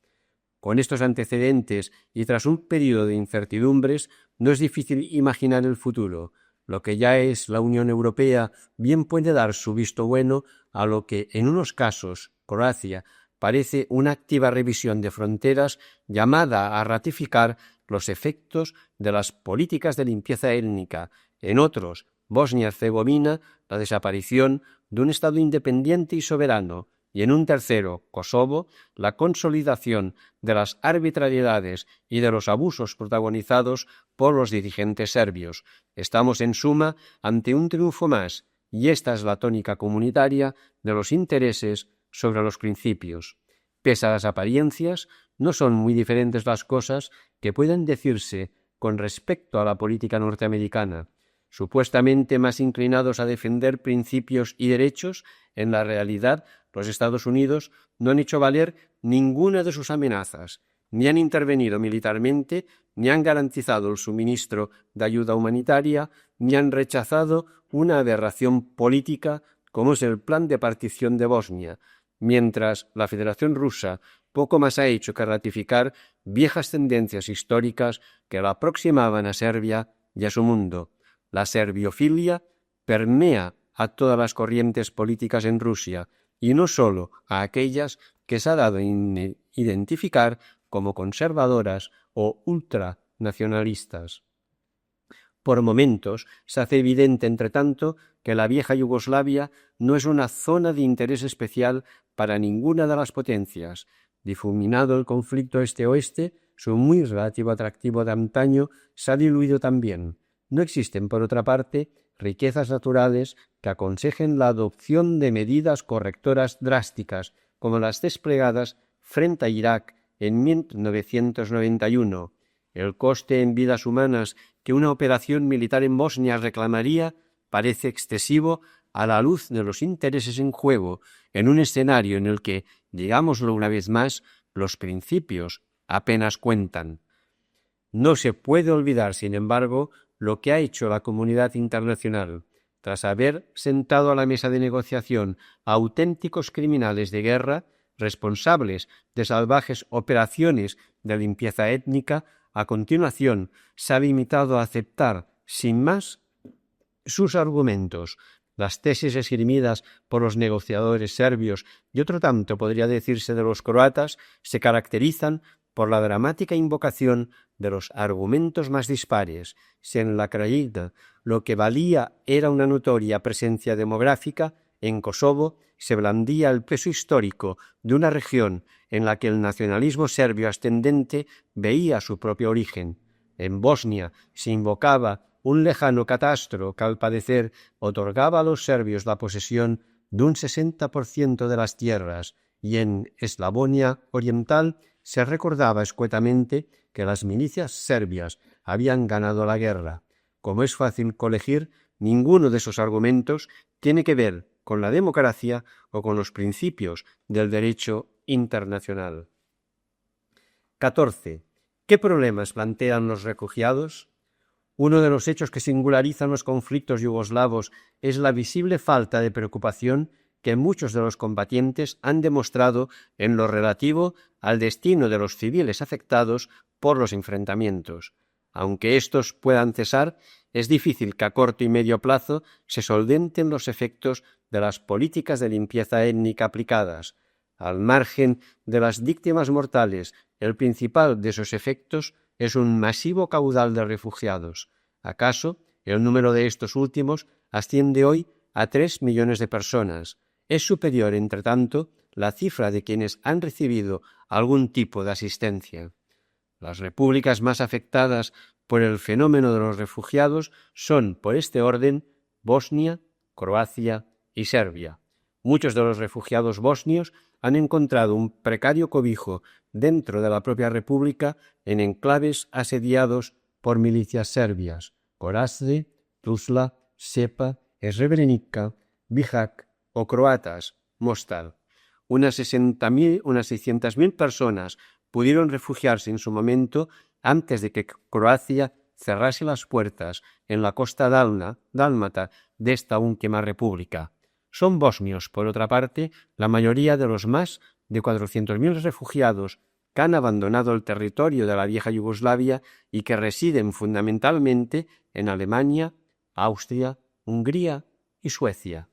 Con estos antecedentes y tras un período de incertidumbres, no es difícil imaginar el futuro. Lo que ya es la Unión Europea bien puede dar su visto bueno a lo que, en unos casos, Croacia, parece una activa revisión de fronteras llamada a ratificar los efectos de las políticas de limpieza étnica, en otros, Bosnia-Herzegovina, la desaparición de un Estado independiente y soberano, y en un tercero, Kosovo, la consolidación de las arbitrariedades y de los abusos protagonizados por los dirigentes serbios. Estamos, en suma, ante un triunfo más, y esta es la tónica comunitaria de los intereses sobre los principios. Pese a las apariencias, no son muy diferentes las cosas que pueden decirse con respecto a la política norteamericana. supuestamente más inclinados a defender principios y derechos, en la realidad los Estados Unidos no han hecho valer ninguna de sus amenazas, ni han intervenido militarmente, ni han garantizado el suministro de ayuda humanitaria, ni han rechazado una aberración política como es el plan de partición de Bosnia, mientras la Federación Rusa poco más ha hecho que ratificar viejas tendencias históricas que la aproximaban a Serbia y a su mundo. La serbiofilia permea a todas las corrientes políticas en Rusia, y no solo a aquellas que se ha dado a identificar como conservadoras o ultranacionalistas. Por momentos se hace evidente, entre tanto, que la vieja Yugoslavia no es una zona de interés especial para ninguna de las potencias. Difuminado el conflicto este-oeste, su muy relativo atractivo de antaño se ha diluido también. No existen, por otra parte, riquezas naturales que aconsejen la adopción de medidas correctoras drásticas, como las desplegadas frente a Irak en 1991. El coste en vidas humanas que una operación militar en Bosnia reclamaría parece excesivo a la luz de los intereses en juego, en un escenario en el que, digámoslo una vez más, los principios apenas cuentan. No se puede olvidar, sin embargo, lo que ha hecho la comunidad internacional. Tras haber sentado a la mesa de negociación a auténticos criminales de guerra, responsables de salvajes operaciones de limpieza étnica, a continuación se ha limitado a aceptar, sin más, sus argumentos. Las tesis esgrimidas por los negociadores serbios y otro tanto podría decirse de los croatas se caracterizan por la dramática invocación de los argumentos más dispares. Si en la Krajina lo que valía era una notoria presencia demográfica, en Kosovo se blandía el peso histórico de una región en la que el nacionalismo serbio ascendente veía su propio origen. En Bosnia se invocaba un lejano catastro que al padecer otorgaba a los serbios la posesión de un 60% de las tierras, y en Eslavonia oriental se recordaba escuetamente que las milicias serbias habían ganado la guerra. Como es fácil colegir, ninguno de esos argumentos tiene que ver con la democracia o con los principios del derecho internacional. 14. ¿Qué problemas plantean los refugiados? Uno de los hechos que singularizan los conflictos yugoslavos es la visible falta de preocupación que muchos de los combatientes han demostrado en lo relativo al destino de los civiles afectados por los enfrentamientos. Aunque estos puedan cesar, es difícil que a corto y medio plazo se solventen los efectos de las políticas de limpieza étnica aplicadas. Al margen de las víctimas mortales, el principal de esos efectos es un masivo caudal de refugiados. ¿Acaso el número de estos últimos asciende hoy a 3 millones de personas? Es superior, entre tanto, la cifra de quienes han recibido algún tipo de asistencia. Las repúblicas más afectadas por el fenómeno de los refugiados son, por este orden, Bosnia, Croacia y Serbia. Muchos de los refugiados bosnios han encontrado un precario cobijo dentro de la propia república en enclaves asediados por milicias serbias: Gorazde, Tuzla, Sepa, Srebrenica, Bihać o croatas, Mostar. Unas 600.000 personas pudieron refugiarse en su momento antes de que Croacia cerrase las puertas en la costa dálmata de esta última república. Son bosnios, por otra parte, la mayoría de los más de 400.000 refugiados que han abandonado el territorio de la vieja Yugoslavia y que residen fundamentalmente en Alemania, Austria, Hungría y Suecia.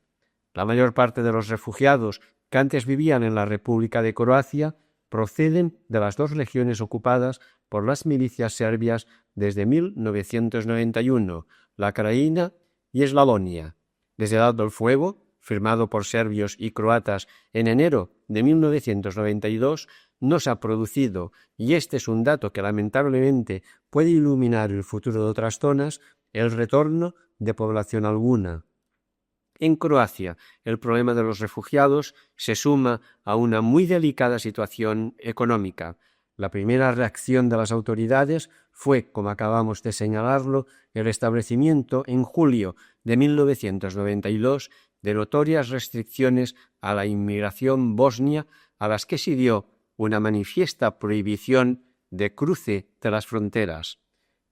La mayor parte de los refugiados que antes vivían en la República de Croacia proceden de las dos regiones ocupadas por las milicias serbias desde 1991, la Krajina y Eslavonia. Desde el alto el fuego, firmado por serbios y croatas en enero de 1992, no se ha producido, y este es un dato que lamentablemente puede iluminar el futuro de otras zonas, el retorno de población alguna. En Croacia, el problema de los refugiados se suma a una muy delicada situación económica. La primera reacción de las autoridades fue, como acabamos de señalarlo, el establecimiento en julio de 1992 de notorias restricciones a la inmigración bosnia, a las que siguió una manifiesta prohibición de cruce de las fronteras.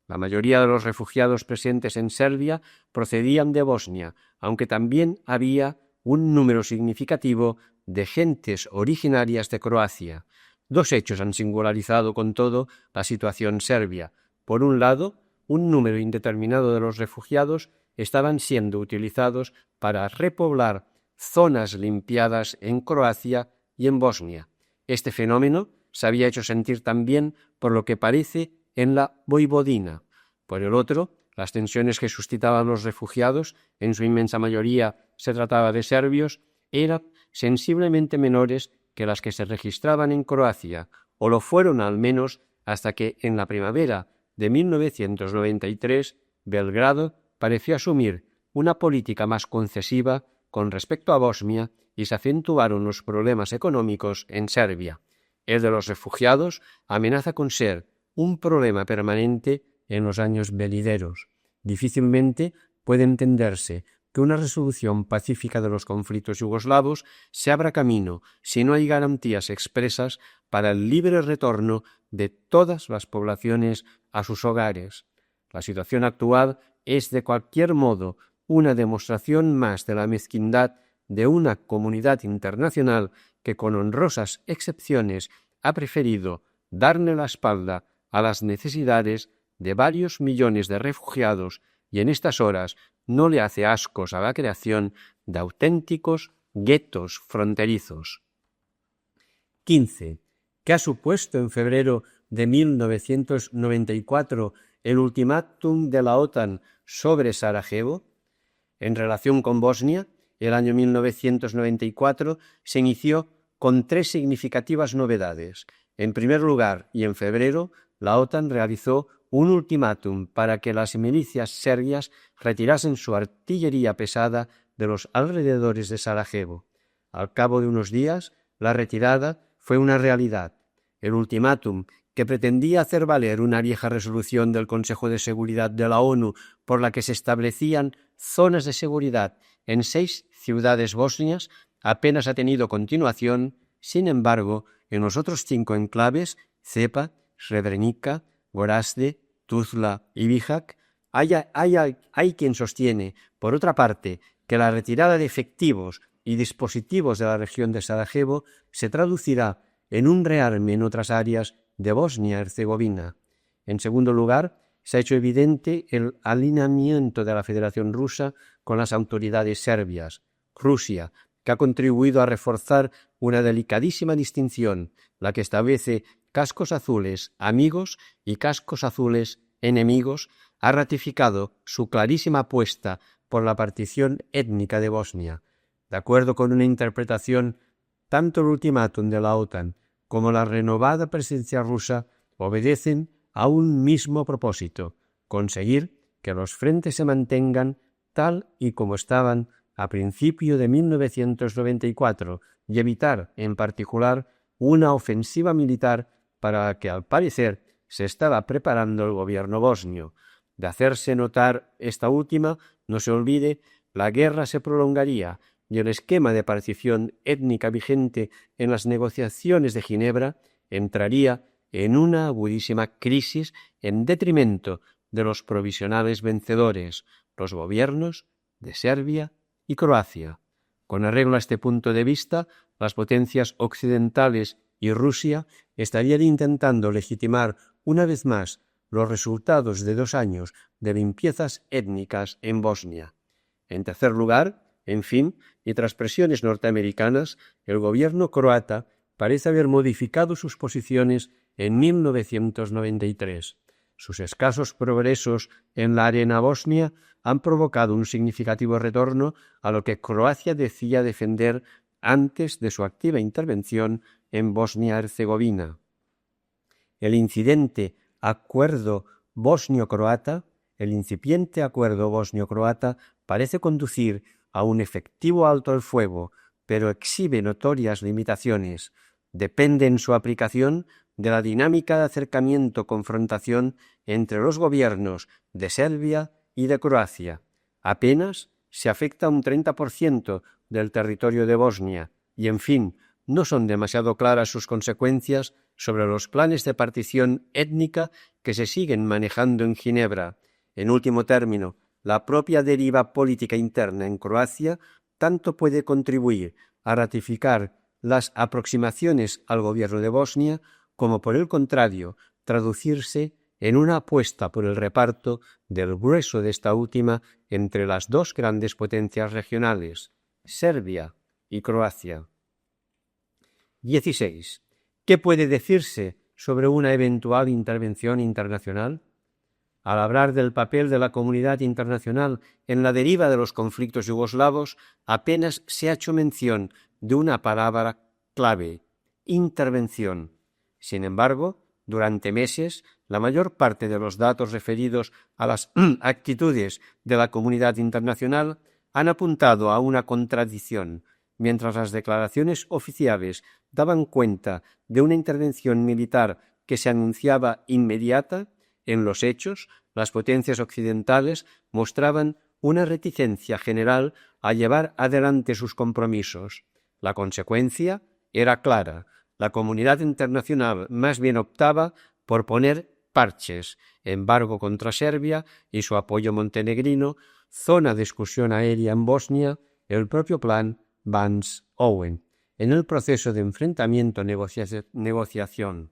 La mayoría de los refugiados presentes en Serbia procedían de Bosnia, aunque también había un número significativo de gentes originarias de Croacia. Dos hechos han singularizado con todo la situación serbia. Por un lado, un número indeterminado de los refugiados estaban siendo utilizados para repoblar zonas limpiadas en Croacia y en Bosnia. Este fenómeno se había hecho sentir también, por lo que parece, en la Voivodina. Por el otro, las tensiones que suscitaban los refugiados, en su inmensa mayoría se trataba de serbios, eran sensiblemente menores que las que se registraban en Croacia, o lo fueron al menos hasta que en la primavera de 1993 Belgrado pareció asumir una política más concesiva con respecto a Bosnia y se acentuaron los problemas económicos en Serbia. El de los refugiados amenaza con ser un problema permanente en los años venideros. Difícilmente puede entenderse que una resolución pacífica de los conflictos yugoslavos se abra camino si no hay garantías expresas para el libre retorno de todas las poblaciones a sus hogares. La situación actual es de cualquier modo una demostración más de la mezquindad de una comunidad internacional que con honrosas excepciones ha preferido darle la espalda a las necesidades de varios millones de refugiados y en estas horas no le hace ascos a la creación de auténticos guetos fronterizos. 15. ¿Qué ha supuesto en febrero de 1994 el ultimátum de la OTAN sobre Sarajevo? En relación con Bosnia, el año 1994 se inició con tres significativas novedades. En primer lugar, y en febrero, la OTAN realizó un ultimátum para que las milicias serbias retirasen su artillería pesada de los alrededores de Sarajevo. Al cabo de unos días, la retirada fue una realidad. El ultimátum, que pretendía hacer valer una vieja resolución del Consejo de Seguridad de la ONU por la que se establecían zonas de seguridad en 6 ciudades bosnias, apenas ha tenido continuación. Sin embargo, en los otros 5 enclaves, Zepa, Srebrenica, Gorazde, Tuzla y Bihać, hay quien sostiene, por otra parte, que la retirada de efectivos y dispositivos de la región de Sarajevo se traducirá en un rearme en otras áreas de Bosnia-Herzegovina. En segundo lugar, se ha hecho evidente el alineamiento de la Federación Rusa con las autoridades serbias. Rusia, que ha contribuido a reforzar una delicadísima distinción, la que establece cascos azules amigos y cascos azules enemigos, ha ratificado su clarísima apuesta por la partición étnica de Bosnia. De acuerdo con una interpretación, tanto el ultimátum de la OTAN como la renovada presencia rusa obedecen a un mismo propósito: conseguir que los frentes se mantengan tal y como estaban a principio de 1994 y evitar, en particular, una ofensiva militar para la que, al parecer, se estaba preparando el gobierno bosnio. De hacerse notar esta última, no se olvide, la guerra se prolongaría y el esquema de partición étnica vigente en las negociaciones de Ginebra entraría en una agudísima crisis en detrimento de los provisionales vencedores, los gobiernos de Serbia y Croacia. Con arreglo a este punto de vista, las potencias occidentales y Rusia estarían intentando legitimar una vez más los resultados de 2 años de limpiezas étnicas en Bosnia. En tercer lugar, en fin, y tras presiones norteamericanas, el gobierno croata parece haber modificado sus posiciones en 1993. Sus escasos progresos en la arena bosnia han provocado un significativo retorno a lo que Croacia decía defender antes de su activa intervención en Bosnia-Herzegovina. El incipiente acuerdo bosnio-croata parece conducir a un efectivo alto el fuego, pero exhibe notorias limitaciones. Depende en su aplicación de la dinámica de acercamiento-confrontación entre los gobiernos de Serbia y de Croacia. Apenas se afecta un 30% del territorio de Bosnia y, en fin, no son demasiado claras sus consecuencias sobre los planes de partición étnica que se siguen manejando en Ginebra. En último término, la propia deriva política interna en Croacia tanto puede contribuir a ratificar las aproximaciones al gobierno de Bosnia como, por el contrario, traducirse en una apuesta por el reparto del grueso de esta última entre las dos grandes potencias regionales, Serbia y Croacia. 16. ¿Qué puede decirse sobre una eventual intervención internacional? Al hablar del papel de la comunidad internacional en la deriva de los conflictos yugoslavos, apenas se ha hecho mención de una palabra clave: intervención. Sin embargo, durante meses, la mayor parte de los datos referidos a las actitudes de la comunidad internacional han apuntado a una contradicción. Mientras las declaraciones oficiales daban cuenta de una intervención militar que se anunciaba inmediata, en los hechos, las potencias occidentales mostraban una reticencia general a llevar adelante sus compromisos. La consecuencia era clara: la comunidad internacional más bien optaba por poner parches, embargo contra Serbia y su apoyo montenegrino, zona de excursión aérea en Bosnia, el propio plan Vance-Owen. En el proceso de enfrentamiento-negociación,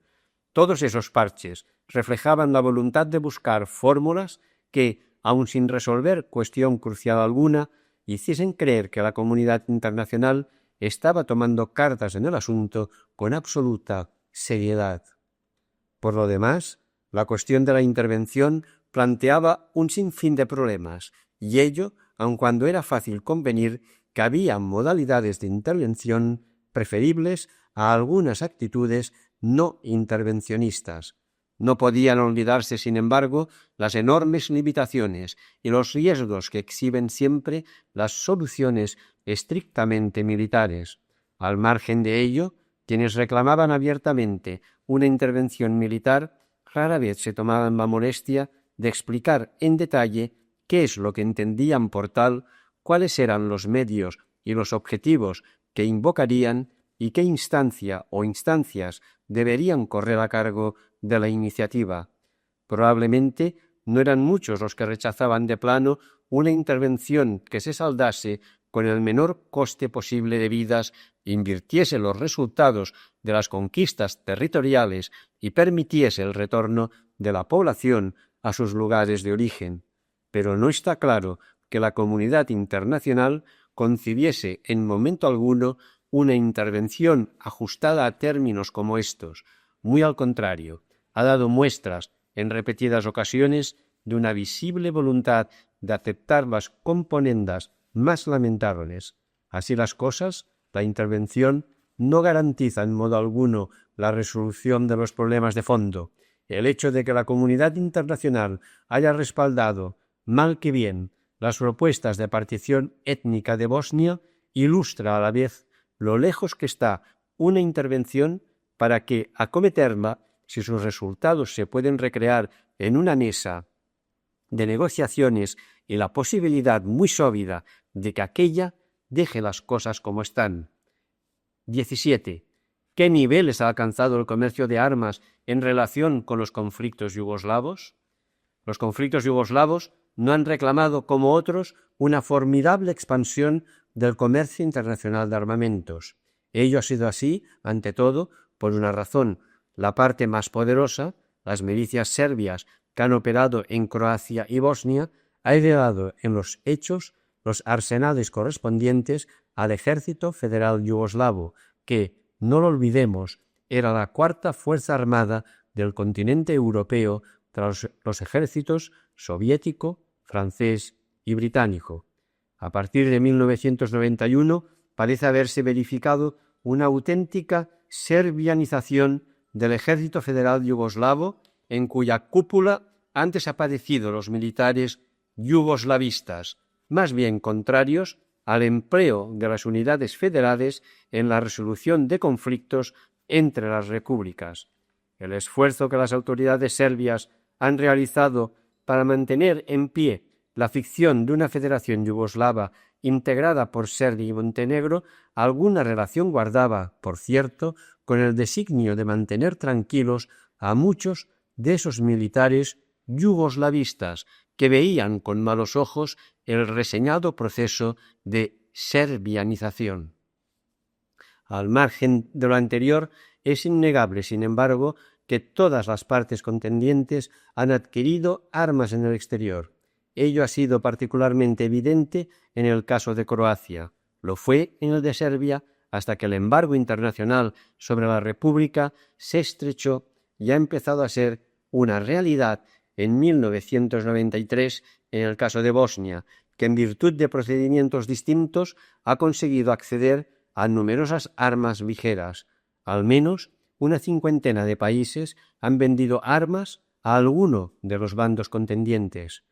todos esos parches reflejaban la voluntad de buscar fórmulas que, aun sin resolver cuestión crucial alguna, hiciesen creer que la comunidad internacional estaba tomando cartas en el asunto con absoluta seriedad. Por lo demás, la cuestión de la intervención planteaba un sinfín de problemas, y ello, aun cuando era fácil convenir que había modalidades de intervención preferibles a algunas actitudes no intervencionistas. No podían olvidarse, sin embargo, las enormes limitaciones y los riesgos que exhiben siempre las soluciones estrictamente militares. Al margen de ello, quienes reclamaban abiertamente una intervención militar rara vez se tomaban la molestia de explicar en detalle qué es lo que entendían por tal, cuáles eran los medios y los objetivos que invocarían y qué instancia o instancias deberían correr a cargo de la iniciativa. Probablemente no eran muchos los que rechazaban de plano una intervención que se saldase con el menor coste posible de vidas, invirtiese los resultados de las conquistas territoriales y permitiese el retorno de la población a sus lugares de origen. Pero no está claro que la comunidad internacional concibiese en momento alguno una intervención ajustada a términos como estos. Muy al contrario, ha dado muestras en repetidas ocasiones de una visible voluntad de aceptar las componendas más lamentables. Así las cosas, la intervención no garantiza en modo alguno la resolución de los problemas de fondo. El hecho de que la comunidad internacional haya respaldado, mal que bien, las propuestas de partición étnica de Bosnia ilustra a la vez lo lejos que está una intervención para que acometerla, si sus resultados se pueden recrear en una mesa de negociaciones y la posibilidad muy sólida de que aquella deje las cosas como están. 17. ¿Qué niveles ha alcanzado el comercio de armas en relación con los conflictos yugoslavos? Los conflictos yugoslavos no han reclamado, como otros, una formidable expansión del comercio internacional de armamentos. Ello ha sido así, ante todo, por una razón: la parte más poderosa, las milicias serbias que han operado en Croacia y Bosnia, ha heredado en los hechos los arsenales correspondientes al ejército federal yugoslavo, que, no lo olvidemos, era la cuarta fuerza armada del continente europeo tras los ejércitos soviético, francés y británico. A partir de 1991 parece haberse verificado una auténtica serbianización del ejército federal yugoslavo, en cuya cúpula han desaparecido los militares yugoslavistas, más bien contrarios al empleo de las unidades federales en la resolución de conflictos entre las repúblicas. el esfuerzo que las autoridades serbias han realizado para mantener en pie la ficción de una federación yugoslava integrada por Serbia y Montenegro, alguna relación guardaba, por cierto, con el designio de mantener tranquilos a muchos de esos militares yugoslavistas que veían con malos ojos el reseñado proceso de serbianización. Al margen de lo anterior, es innegable, sin embargo, que todas las partes contendientes han adquirido armas en el exterior. Ello ha sido particularmente evidente en el caso de Croacia. Lo fue en el de Serbia hasta que el embargo internacional sobre la República se estrechó y ha empezado a ser una realidad en 1993 en el caso de Bosnia, que en virtud de procedimientos distintos ha conseguido acceder a numerosas armas ligeras. Al menos una cincuentena de países han vendido armas a alguno de los bandos contendientes.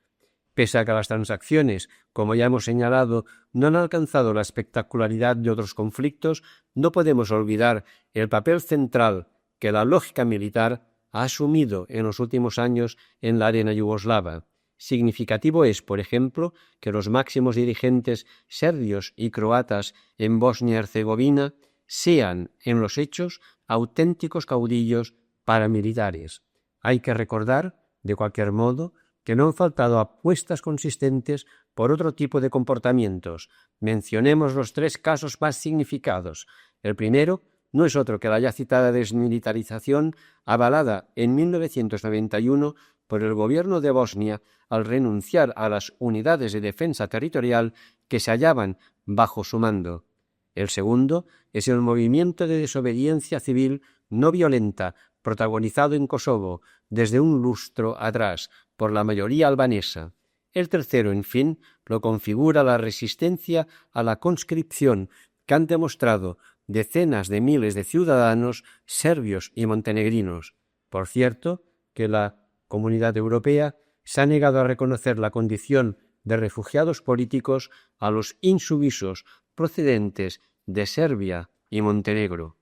Pese a que las transacciones, como ya hemos señalado, no han alcanzado la espectacularidad de otros conflictos, no podemos olvidar el papel central que la lógica militar ha asumido en los últimos años en la arena yugoslava. Significativo es, por ejemplo, que los máximos dirigentes serbios y croatas en Bosnia y Herzegovina sean, en los hechos, auténticos caudillos paramilitares. Hay que recordar, de cualquier modo, que no han faltado apuestas consistentes por otro tipo de comportamientos. Mencionemos los tres casos más significados. El primero no es otro que la ya citada desmilitarización avalada en 1991 por el gobierno de Bosnia al renunciar a las unidades de defensa territorial que se hallaban bajo su mando. El segundo es el movimiento de desobediencia civil no violenta protagonizado en Kosovo desde un lustro atrás por la mayoría albanesa. El tercero, en fin, lo configura la resistencia a la conscripción que han demostrado decenas de miles de ciudadanos serbios y montenegrinos. Por cierto, que la Comunidad Europea se ha negado a reconocer la condición de refugiados políticos a los insumisos procedentes de Serbia y Montenegro.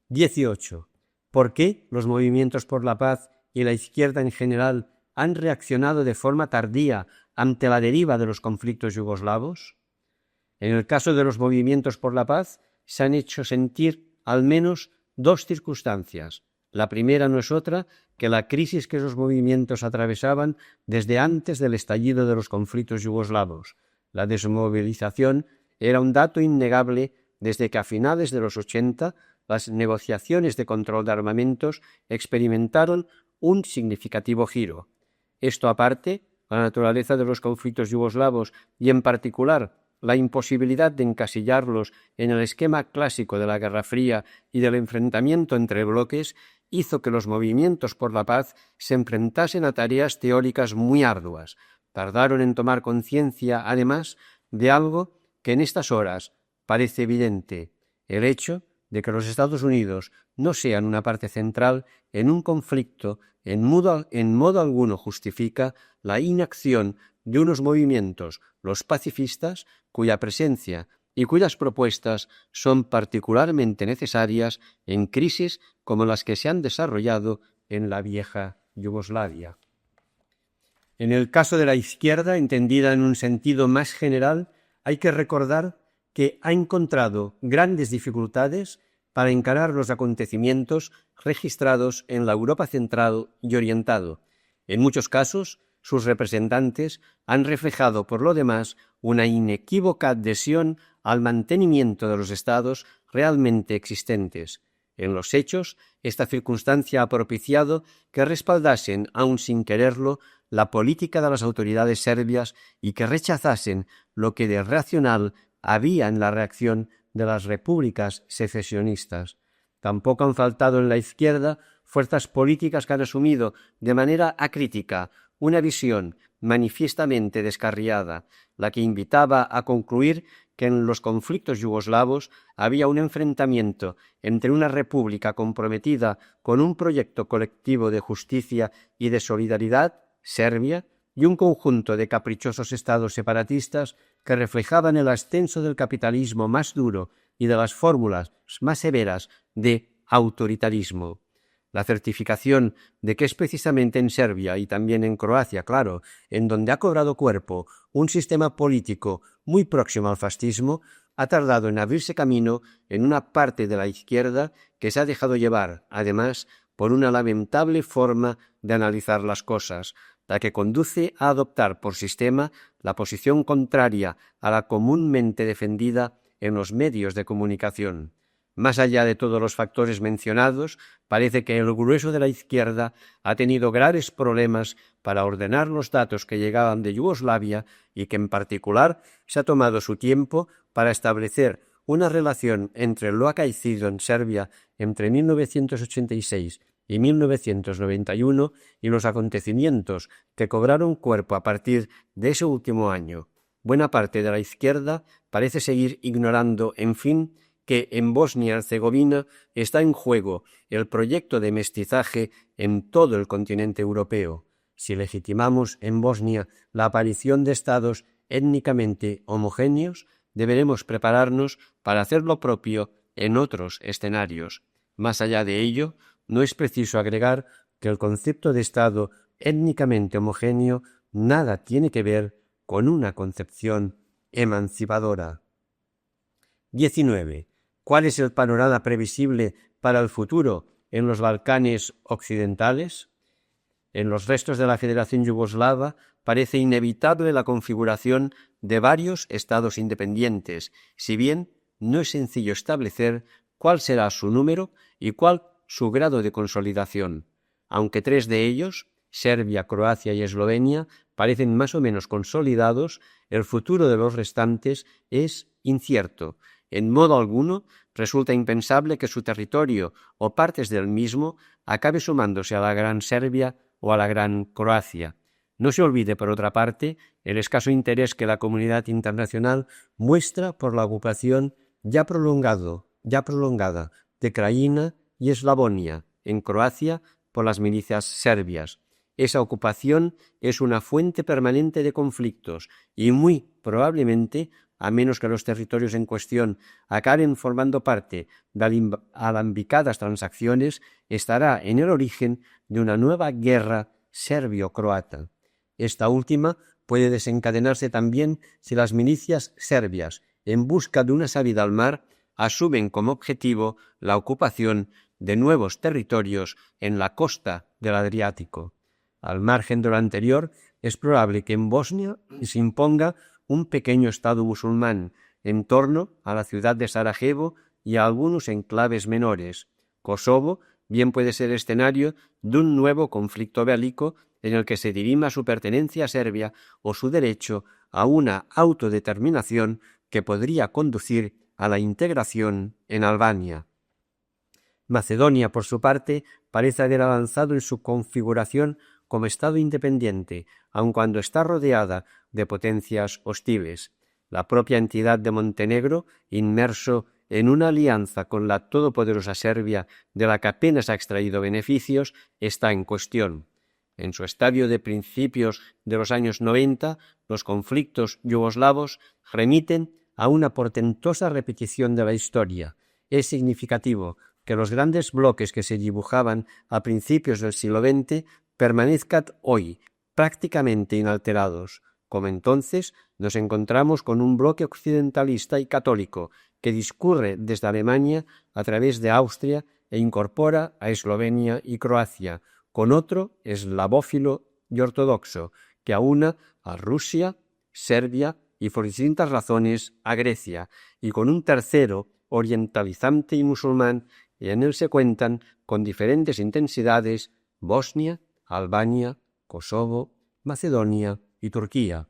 18. ¿Por qué los movimientos por la paz y la izquierda en general han reaccionado de forma tardía ante la deriva de los conflictos yugoslavos? En el caso de los movimientos por la paz se han hecho sentir al menos dos circunstancias. La primera no es otra que la crisis que esos movimientos atravesaban desde antes del estallido de los conflictos yugoslavos. La desmovilización era un dato innegable desde que a finales de los 80 las negociaciones de control de armamentos experimentaron un significativo giro. Esto aparte, la naturaleza de los conflictos yugoslavos y en particular la imposibilidad de encasillarlos en el esquema clásico de la Guerra Fría y del enfrentamiento entre bloques hizo que los movimientos por la paz se enfrentasen a tareas teóricas muy arduas. Tardaron en tomar conciencia, además, de algo que en estas horas parece evidente: el hecho de que los Estados Unidos no sean una parte central en un conflicto en modo alguno justifica la inacción de unos movimientos, los pacifistas, cuya presencia y cuyas propuestas son particularmente necesarias en crisis como las que se han desarrollado en la vieja Yugoslavia. En el caso de la izquierda, entendida en un sentido más general, hay que recordar que ha encontrado grandes dificultades para encarar los acontecimientos registrados en la Europa central y oriental. En muchos casos, sus representantes han reflejado, por lo demás, una inequívoca adhesión al mantenimiento de los estados realmente existentes. En los hechos, esta circunstancia ha propiciado que respaldasen, aun sin quererlo, la política de las autoridades serbias y que rechazasen lo que de racional había en la reacción de las repúblicas secesionistas. Tampoco han faltado en la izquierda fuerzas políticas que han asumido de manera acrítica una visión manifiestamente descarriada, la que invitaba a concluir que en los conflictos yugoslavos había un enfrentamiento entre una república comprometida con un proyecto colectivo de justicia y de solidaridad, Serbia, y un conjunto de caprichosos estados separatistas que reflejaban el ascenso del capitalismo más duro y de las fórmulas más severas de autoritarismo. La certificación de que es precisamente en Serbia y también en Croacia, claro, en donde ha cobrado cuerpo un sistema político muy próximo al fascismo, ha tardado en abrirse camino en una parte de la izquierda que se ha dejado llevar, además, por una lamentable forma de analizar las cosas, la que conduce a adoptar por sistema la posición contraria a la comúnmente defendida en los medios de comunicación. Más allá de todos los factores mencionados, parece que el grueso de la izquierda ha tenido graves problemas para ordenar los datos que llegaban de Yugoslavia y que en particular se ha tomado su tiempo para establecer una relación entre lo acaecido en Serbia entre 1986 y 1991 y los acontecimientos que cobraron cuerpo a partir de ese último año. Buena parte de la izquierda parece seguir ignorando, en fin, que en Bosnia-Herzegovina está en juego el proyecto de mestizaje en todo el continente europeo. Si legitimamos en Bosnia la aparición de estados étnicamente homogéneos, deberemos prepararnos para hacer lo propio en otros escenarios. Más allá de ello, no es preciso agregar que el concepto de estado étnicamente homogéneo nada tiene que ver con una concepción emancipadora. 19. ¿Cuál es el panorama previsible para el futuro en los Balcanes occidentales? En los restos de la Federación Yugoslava parece inevitable la configuración de varios estados independientes, si bien no es sencillo establecer cuál será su número y cuál su grado de consolidación. Aunque 3 de ellos, Serbia, Croacia y Eslovenia, parecen más o menos consolidados, el futuro de los restantes es incierto. En modo alguno resulta impensable que su territorio o partes del mismo acabe sumándose a la Gran Serbia o a la Gran Croacia. No se olvide, por otra parte, el escaso interés que la comunidad internacional muestra por la ocupación ya prolongada de Krajina y Eslavonia, en Croacia, por las milicias serbias. Esa ocupación es una fuente permanente de conflictos y muy probablemente, a menos que los territorios en cuestión acaben formando parte de alambicadas transacciones, estará en el origen de una nueva guerra serbio-croata. Esta última puede desencadenarse también si las milicias serbias, en busca de una salida al mar, asumen como objetivo la ocupación de nuevos territorios en la costa del Adriático. Al margen de lo anterior, es probable que en Bosnia se imponga un pequeño estado musulmán en torno a la ciudad de Sarajevo y a algunos enclaves menores. Kosovo bien puede ser escenario de un nuevo conflicto bélico en el que se dirima su pertenencia a Serbia o su derecho a una autodeterminación que podría conducir a la integración en Albania. Macedonia, por su parte, parece haber avanzado en su configuración como Estado independiente, aun cuando está rodeada de potencias hostiles. La propia entidad de Montenegro, inmerso en una alianza con la todopoderosa Serbia de la que apenas ha extraído beneficios, está en cuestión. En su estadio de principios de los años 90, los conflictos yugoslavos remiten a una portentosa repetición de la historia. Es significativo que los grandes bloques que se dibujaban a principios del siglo XX permanezcan hoy prácticamente inalterados. Como entonces, nos encontramos con un bloque occidentalista y católico que discurre desde Alemania a través de Austria e incorpora a Eslovenia y Croacia, con otro eslavófilo y ortodoxo que aúna a Rusia, Serbia y por distintas razones a Grecia, y con un tercero orientalizante y musulmán, y en él se cuentan con diferentes intensidades Bosnia, Albania, Kosovo, Macedonia y Turquía.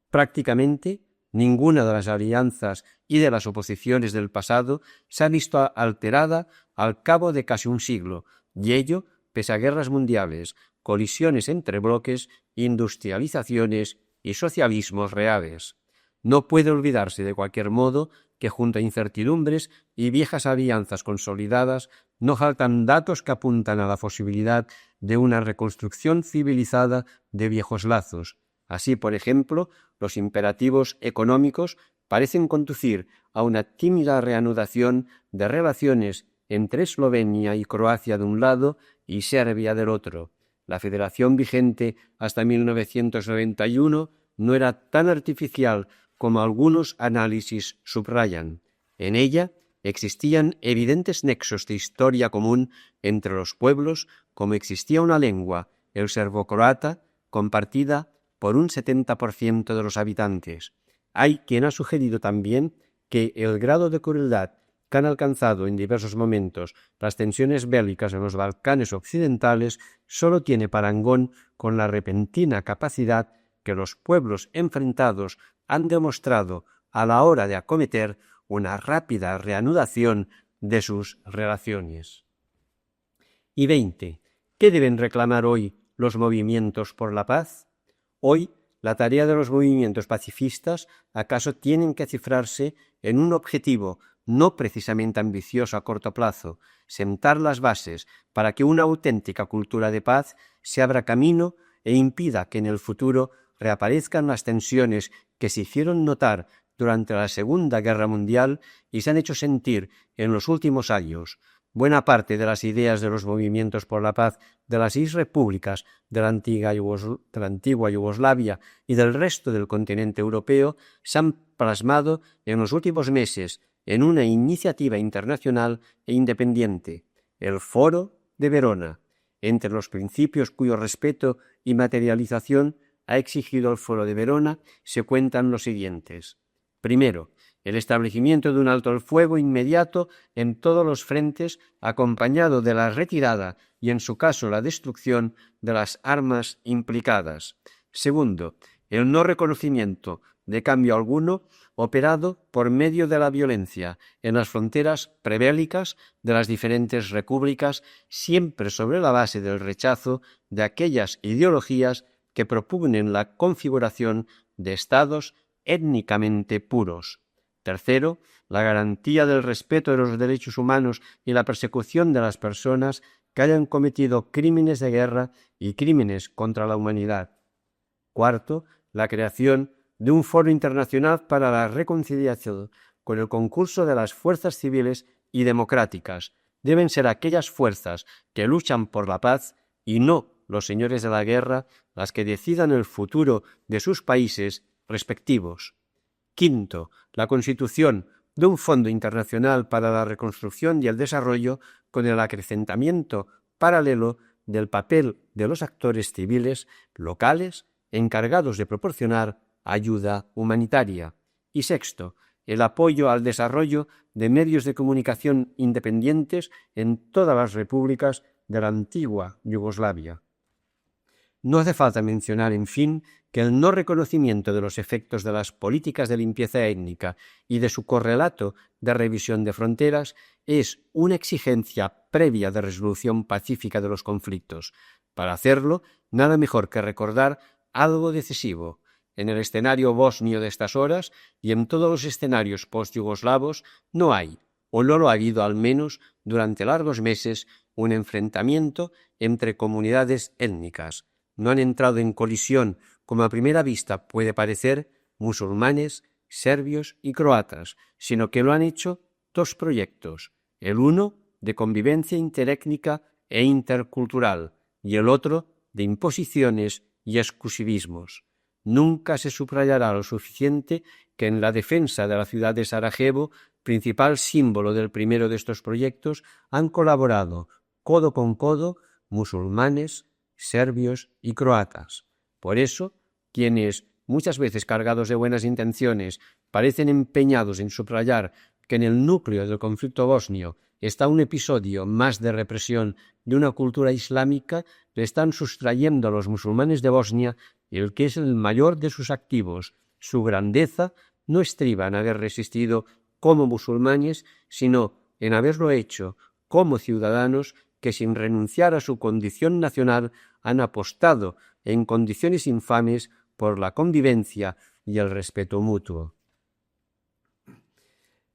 Prácticamente ninguna de las alianzas y de las oposiciones del pasado se ha visto alterada al cabo de casi un siglo, y ello pese a guerras mundiales, colisiones entre bloques, industrializaciones y socialismos reales. No puede olvidarse de cualquier modo que junto a incertidumbres y viejas alianzas consolidadas no faltan datos que apuntan a la posibilidad de una reconstrucción civilizada de viejos lazos. Así, por ejemplo, los imperativos económicos parecen conducir a una tímida reanudación de relaciones entre Eslovenia y Croacia de un lado y Serbia del otro. La federación vigente hasta 1991 no era tan artificial como algunos análisis subrayan. En ella existían evidentes nexos de historia común entre los pueblos, como existía una lengua, el serbocroata, compartida por un 70% de los habitantes. Hay quien ha sugerido también que el grado de crueldad que han alcanzado en diversos momentos las tensiones bélicas en los Balcanes occidentales solo tiene parangón con la repentina capacidad que los pueblos enfrentados han demostrado a la hora de acometer una rápida reanudación de sus relaciones. Y 20. ¿Qué deben reclamar hoy los movimientos por la paz? Hoy, la tarea de los movimientos pacifistas acaso tienen que cifrarse en un objetivo no precisamente ambicioso a corto plazo, sentar las bases para que una auténtica cultura de paz se abra camino e impida que en el futuro reaparezcan las tensiones que se hicieron notar durante la Segunda Guerra Mundial y se han hecho sentir en los últimos años. Buena parte de las ideas de los movimientos por la paz de las 6 repúblicas de la antigua Yugoslavia y del resto del continente europeo se han plasmado en los últimos meses en una iniciativa internacional e independiente, el Foro de Verona. Entre los principios cuyo respeto y materialización ha exigido el Foro de Verona se cuentan los siguientes. Primero, el establecimiento de un alto el fuego inmediato en todos los frentes, acompañado de la retirada y, en su caso, la destrucción de las armas implicadas. Segundo, el no reconocimiento de cambio alguno operado por medio de la violencia en las fronteras prebélicas de las diferentes repúblicas, siempre sobre la base del rechazo de aquellas ideologías que propugnen la configuración de estados étnicamente puros. Tercero, la garantía del respeto de los derechos humanos y la persecución de las personas que hayan cometido crímenes de guerra y crímenes contra la humanidad. Cuarto, la creación de un foro internacional para la reconciliación con el concurso de las fuerzas civiles y democráticas. Deben ser aquellas fuerzas que luchan por la paz y no los señores de la guerra las que decidan el futuro de sus países respectivos. Quinto, la constitución de un Fondo Internacional para la Reconstrucción y el Desarrollo con el acrecentamiento paralelo del papel de los actores civiles locales encargados de proporcionar ayuda humanitaria. Y sexto, el apoyo al desarrollo de medios de comunicación independientes en todas las repúblicas de la antigua Yugoslavia. No hace falta mencionar, en fin, que el no reconocimiento de los efectos de las políticas de limpieza étnica y de su correlato de revisión de fronteras es una exigencia previa de resolución pacífica de los conflictos. Para hacerlo, nada mejor que recordar algo decisivo. En el escenario bosnio de estas horas y en todos los escenarios post-yugoslavos no hay, o no lo ha habido al menos durante largos meses, un enfrentamiento entre comunidades étnicas. No han entrado en colisión, como a primera vista puede parecer, musulmanes, serbios y croatas, sino que lo han hecho dos proyectos, el uno de convivencia interétnica e intercultural y el otro de imposiciones y exclusivismos. Nunca se subrayará lo suficiente que en la defensa de la ciudad de Sarajevo, principal símbolo del primero de estos proyectos, han colaborado codo con codo musulmanes, serbios y croatas. Por eso, quienes, muchas veces cargados de buenas intenciones, parecen empeñados en subrayar que en el núcleo del conflicto bosnio está un episodio más de represión de una cultura islámica, le están sustrayendo a los musulmanes de Bosnia el que es el mayor de sus activos. Su grandeza no estriba en haber resistido como musulmanes, sino en haberlo hecho como ciudadanos que sin renunciar a su condición nacional han apostado en condiciones infames por la convivencia y el respeto mutuo.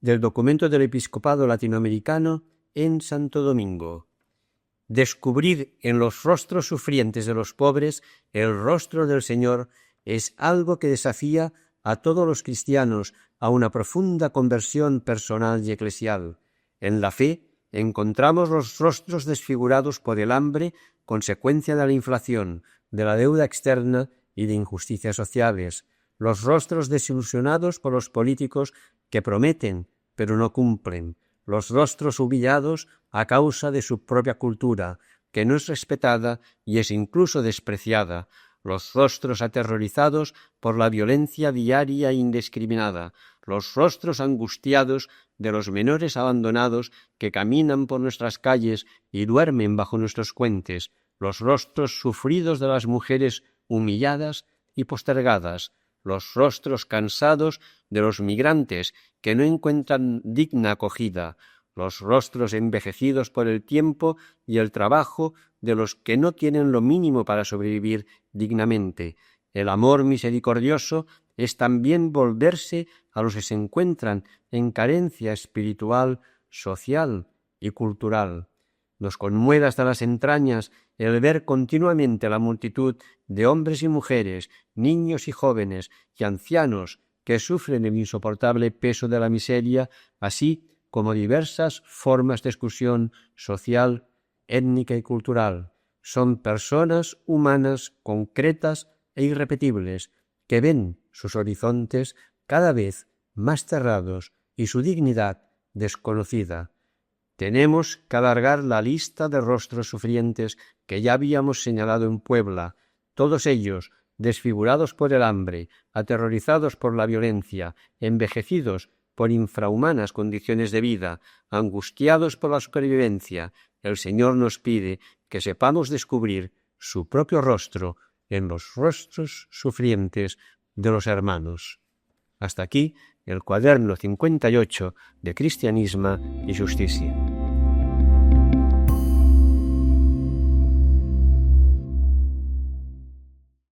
Del documento del Episcopado Latinoamericano en Santo Domingo. Descubrir en los rostros sufrientes de los pobres el rostro del Señor es algo que desafía a todos los cristianos a una profunda conversión personal y eclesial. En la fe encontramos los rostros desfigurados por el hambre, consecuencia de la inflación, de la deuda externa y de injusticias sociales, los rostros desilusionados por los políticos que prometen pero no cumplen, los rostros humillados a causa de su propia cultura, que no es respetada y es incluso despreciada, los rostros aterrorizados por la violencia diaria e indiscriminada, los rostros angustiados de los menores abandonados que caminan por nuestras calles y duermen bajo nuestros puentes, los rostros sufridos de las mujeres humilladas y postergadas, los rostros cansados de los migrantes que no encuentran digna acogida, los rostros envejecidos por el tiempo y el trabajo de los que no tienen lo mínimo para sobrevivir dignamente. El amor misericordioso es también volverse a los que se encuentran en carencia espiritual, social y cultural. Nos conmueve hasta las entrañas el ver continuamente la multitud de hombres y mujeres, niños y jóvenes y ancianos que sufren el insoportable peso de la miseria, así como diversas formas de exclusión social, étnica y cultural. Son personas humanas concretas e irrepetibles que ven sus horizontes cada vez más cerrados y su dignidad desconocida. Tenemos que alargar la lista de rostros sufrientes que ya habíamos señalado en Puebla, todos ellos desfigurados por el hambre, aterrorizados por la violencia, envejecidos por infrahumanas condiciones de vida, angustiados por la supervivencia. El Señor nos pide que sepamos descubrir su propio rostro en los rostros sufrientes de los hermanos. Hasta aquí el cuaderno 58 de Cristianisme y Justicia.